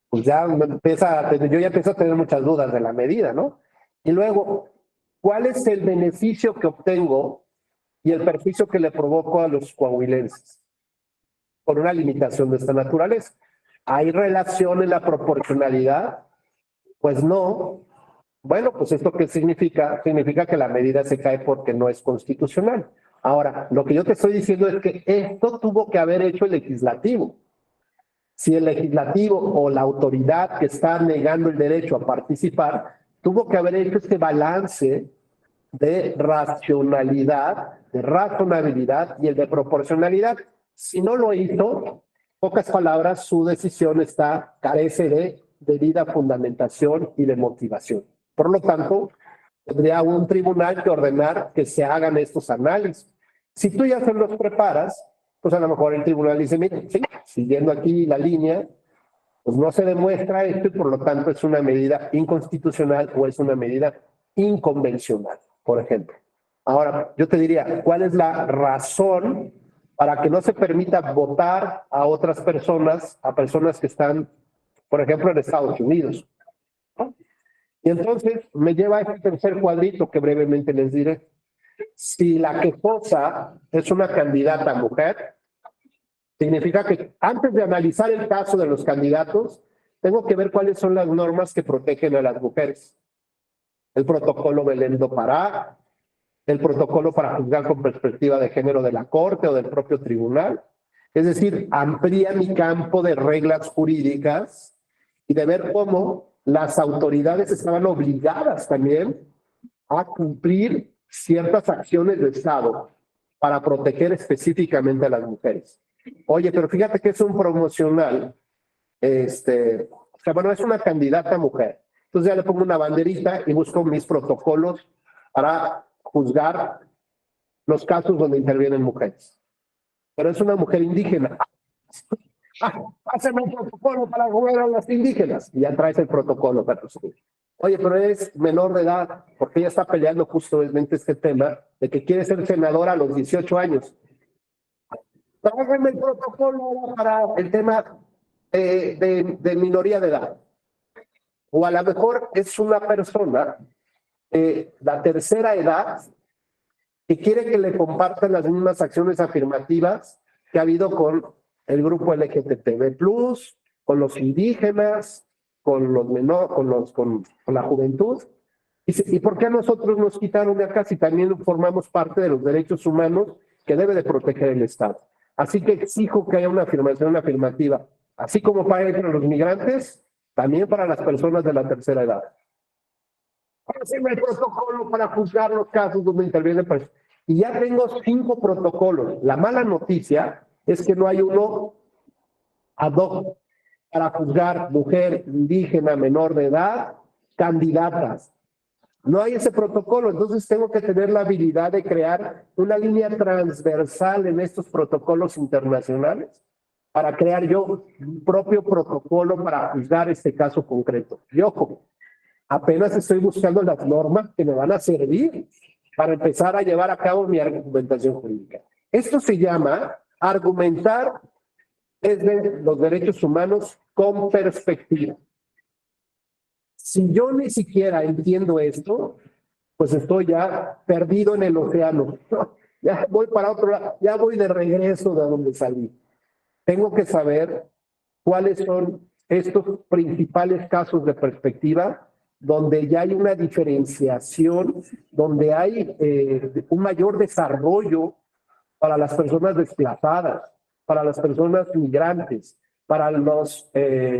pues ya yo ya empiezo a tener muchas dudas de la medida, ¿no? Y luego, ¿cuál es el beneficio que obtengo y el perjuicio que le provoco a los coahuilenses por una limitación de esta naturaleza? ¿Hay relación en la proporcionalidad? Pues no. Bueno, pues ¿esto qué significa? Significa que la medida se cae porque no es constitucional. Ahora, lo que yo te estoy diciendo es que esto tuvo que haber hecho el legislativo. Si el legislativo o la autoridad que está negando el derecho a participar tuvo que haber hecho este balance de racionalidad, de razonabilidad y el de proporcionalidad. Si no lo hizo, pocas palabras, su decisión carece de debida fundamentación y de motivación. Por lo tanto, tendría un tribunal que ordenar que se hagan estos análisis. Si tú ya se los preparas, pues a lo mejor el tribunal dice, mire, sí, siguiendo aquí la línea, pues no se demuestra esto y por lo tanto es una medida inconstitucional o es una medida inconvencional, por ejemplo. Ahora, yo te diría, ¿cuál es la razón para que no se permita votar a otras personas, a personas que están, por ejemplo, en Estados Unidos? Y entonces me lleva a este tercer cuadrito que brevemente les diré. Si la quejosa es una candidata mujer, significa que antes de analizar el caso de los candidatos, tengo que ver cuáles son las normas que protegen a las mujeres. El protocolo Belén do Pará, el protocolo para juzgar con perspectiva de género de la Corte o del propio tribunal. Es decir, amplía mi campo de reglas jurídicas y de ver cómo las autoridades estaban obligadas también a cumplir ciertas acciones de Estado para proteger específicamente a las mujeres. Oye, pero fíjate que es un promocional, bueno, es una candidata mujer. Entonces ya le pongo una banderita y busco mis protocolos para juzgar los casos donde intervienen mujeres. Pero es una mujer indígena. Haceme un protocolo para jugar a las indígenas. Y ya traes el protocolo. Oye, pero es menor de edad, porque ella está peleando justamente este tema de que quiere ser senadora a los 18 años. Tráigame el protocolo para el tema de minoría de edad. O a lo mejor es una persona de la tercera edad que quiere que le compartan las mismas acciones afirmativas que ha habido con el grupo LGTB+, con los indígenas, con los menores, con la juventud. ¿Y por qué a nosotros nos quitaron de acá si también formamos parte de los derechos humanos que debe de proteger el Estado? Así que exijo que haya una afirmación afirmativa, así como para los migrantes, también para las personas de la tercera edad. Haceme el protocolo para juzgar los casos donde interviene. Y ya tengo 5 protocolos. La mala noticia es que no hay uno ad hoc para juzgar mujer, indígena, menor de edad, candidatas. No hay ese protocolo, entonces tengo que tener la habilidad de crear una línea transversal en estos protocolos internacionales para crear yo mi propio protocolo para juzgar este caso concreto. Y ojo, apenas estoy buscando las normas que me van a servir para empezar a llevar a cabo mi argumentación jurídica. Esto se llama argumentar desde los derechos humanos con perspectiva. Si yo ni siquiera entiendo esto, pues estoy ya perdido en el océano. Ya voy para otro lado, ya voy de regreso de donde salí. Tengo que saber cuáles son estos principales casos de perspectiva donde ya hay una diferenciación, donde hay un mayor desarrollo para las personas desplazadas, para las personas migrantes, para los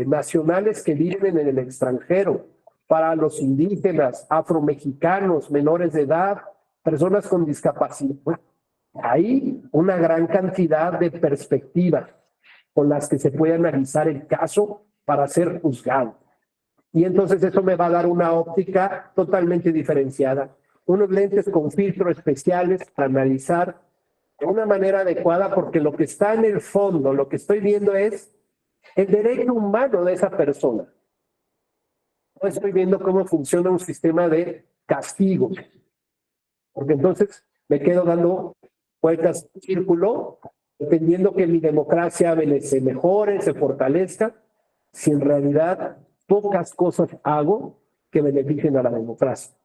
nacionales que viven en el extranjero, para los indígenas, afromexicanos, menores de edad, personas con discapacidad. Bueno, hay una gran cantidad de perspectivas con las que se puede analizar el caso para ser juzgado. Y entonces eso me va a dar una óptica totalmente diferenciada, unos lentes con filtros especiales para analizar de una manera adecuada, porque lo que está en el fondo, lo que estoy viendo es el derecho humano de esa persona. No estoy viendo cómo funciona un sistema de castigo, porque entonces me quedo dando vueltas en círculo, dependiendo que mi democracia se mejore, se fortalezca, si en realidad pocas cosas hago que beneficien a la democracia.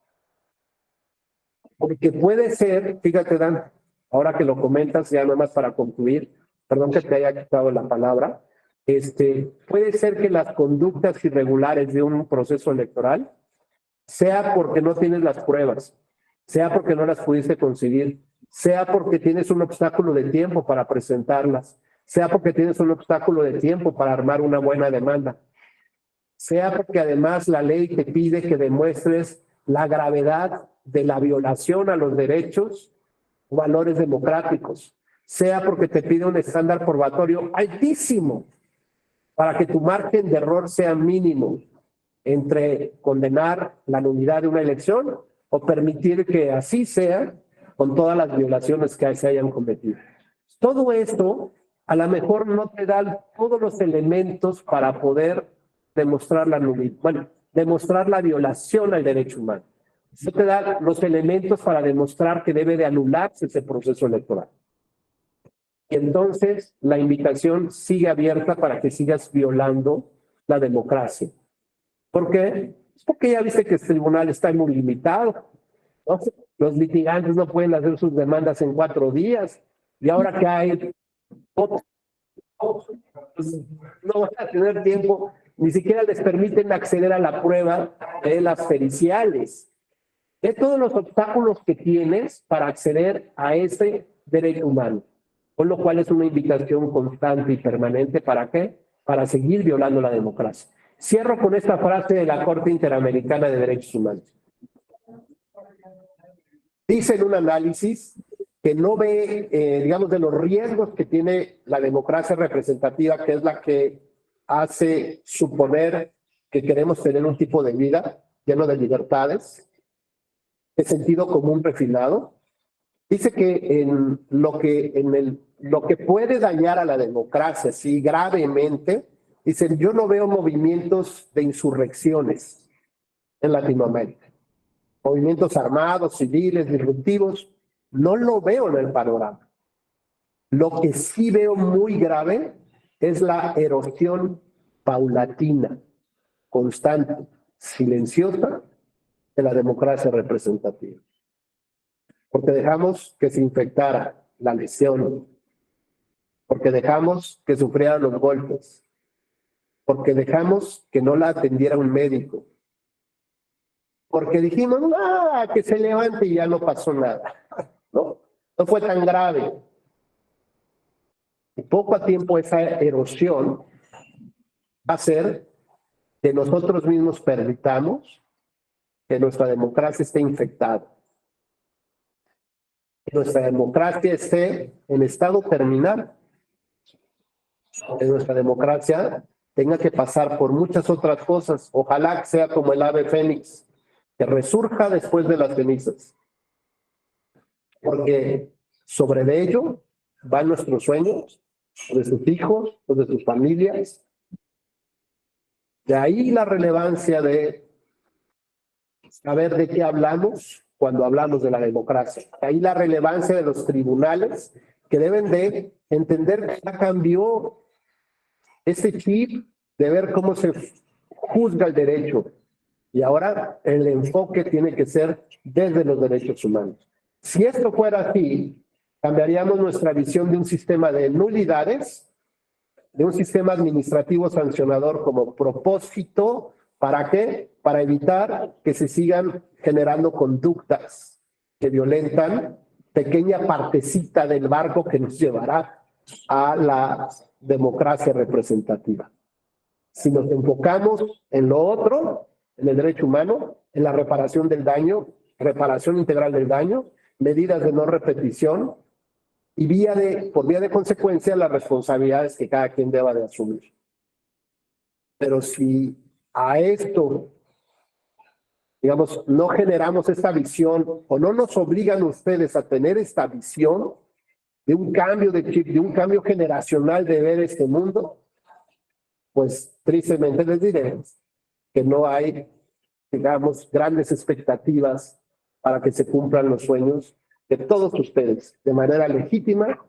Porque puede ser, fíjate Dan, ahora que lo comentas, ya nada más para concluir, perdón que te haya quitado la palabra, puede ser que las conductas irregulares de un proceso electoral sea porque no tienes las pruebas, sea porque no las pudiste conseguir, sea porque tienes un obstáculo de tiempo para presentarlas, sea porque tienes un obstáculo de tiempo para armar una buena demanda, sea porque además la ley te pide que demuestres la gravedad de la violación a los derechos o valores democráticos, sea porque te pide un estándar probatorio altísimo para que tu margen de error sea mínimo entre condenar la nulidad de una elección o permitir que así sea con todas las violaciones que se hayan cometido. Todo esto a lo mejor no te da todos los elementos para poder demostrar la nulidad, bueno, demostrar la violación al derecho humano. No te da los elementos para demostrar que debe de anularse ese proceso electoral. Y entonces la invitación sigue abierta para que sigas violando la democracia. ¿Por qué? Porque ya viste que el tribunal está muy limitado, ¿no? Los litigantes no pueden hacer sus demandas en 4 días. Y ahora que hay otros, no van a tener tiempo, ni siquiera les permiten acceder a la prueba de las periciales. De todos los obstáculos que tienes para acceder a ese derecho humano. Con lo cual es una invitación constante y permanente. ¿Para qué? Para seguir violando la democracia. Cierro con esta frase de la Corte Interamericana de Derechos Humanos. Dice en un análisis que no ve, digamos, de los riesgos que tiene la democracia representativa, que es la que hace suponer que queremos tener un tipo de vida lleno de libertades, de sentido común refinado. Dice que lo que puede dañar a la democracia, sí, gravemente, dicen, yo no veo movimientos de insurrecciones en Latinoamérica. Movimientos armados, civiles, disruptivos, no lo veo en el panorama. Lo que sí veo muy grave es la erosión paulatina, constante, silenciosa de la democracia representativa. Porque dejamos que se infectara la lesión, porque dejamos que sufrieran los golpes, porque dejamos que no la atendiera un médico, porque dijimos, que se levante y ya no pasó nada, ¿no? No fue tan grave. Y poco a tiempo esa erosión va a hacer que nosotros mismos permitamos que nuestra democracia esté infectada. Que nuestra democracia esté en estado terminal. Que nuestra democracia tenga que pasar por muchas otras cosas. Ojalá que sea como el ave fénix, que resurja después de las cenizas. Porque sobre de ello van nuestros sueños, los de sus hijos, los de sus familias. De ahí la relevancia de saber de qué hablamos cuando hablamos de la democracia. De ahí la relevancia de los tribunales, que deben de entender que ya cambió ese chip de ver cómo se juzga el derecho. Y ahora el enfoque tiene que ser desde los derechos humanos. Si esto fuera así, cambiaríamos nuestra visión de un sistema de nulidades, de un sistema administrativo sancionador como propósito. ¿Para qué? Para evitar que se sigan generando conductas que violentan pequeña partecita del barco que nos llevará a la democracia representativa. Si nos enfocamos en lo otro, en el derecho humano, en la reparación del daño, reparación integral del daño, medidas de no repetición y por vía de consecuencia las responsabilidades que cada quien deba de asumir. Pero si a esto, digamos, no generamos esta visión o no nos obligan ustedes a tener esta visión de un cambio de chip, de un cambio generacional de ver este mundo, pues tristemente les diré que no hay, digamos, grandes expectativas para que se cumplan los sueños que todos ustedes, de manera legítima,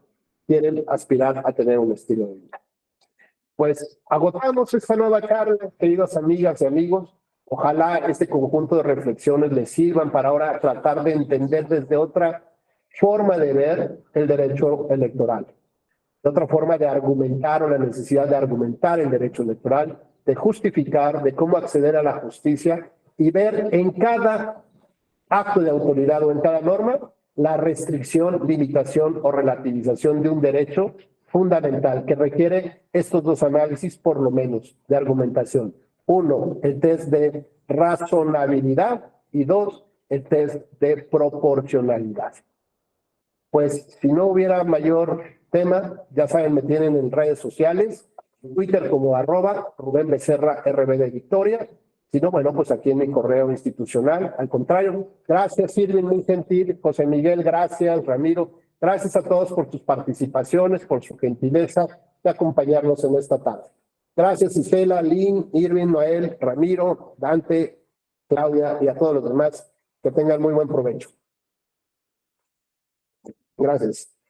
quieren aspirar a tener un estilo de vida. Pues agotamos esta nueva charla, queridas amigas y amigos. Ojalá este conjunto de reflexiones les sirvan para ahora tratar de entender desde otra forma de ver el derecho electoral, de otra forma de argumentar o la necesidad de argumentar el derecho electoral, de justificar, de cómo acceder a la justicia y ver en cada acto de autoridad o en cada norma la restricción, limitación o relativización de un derecho fundamental que requiere estos dos análisis, por lo menos, de argumentación. Uno, el test de razonabilidad y dos, el test de proporcionalidad. Pues si no hubiera mayor tema, ya saben, me tienen en redes sociales, en Twitter como @Rubén Becerra RB Victoria. Si no, bueno, pues aquí en mi correo institucional. Al contrario, gracias, Irving, muy gentil. José Miguel, gracias. Ramiro, gracias a todos por sus participaciones, por su gentileza de acompañarnos en esta tarde. Gracias, Isela, Lynn, Irving, Noel, Ramiro, Dante, Claudia y a todos los demás. Que tengan muy buen provecho. Gracias.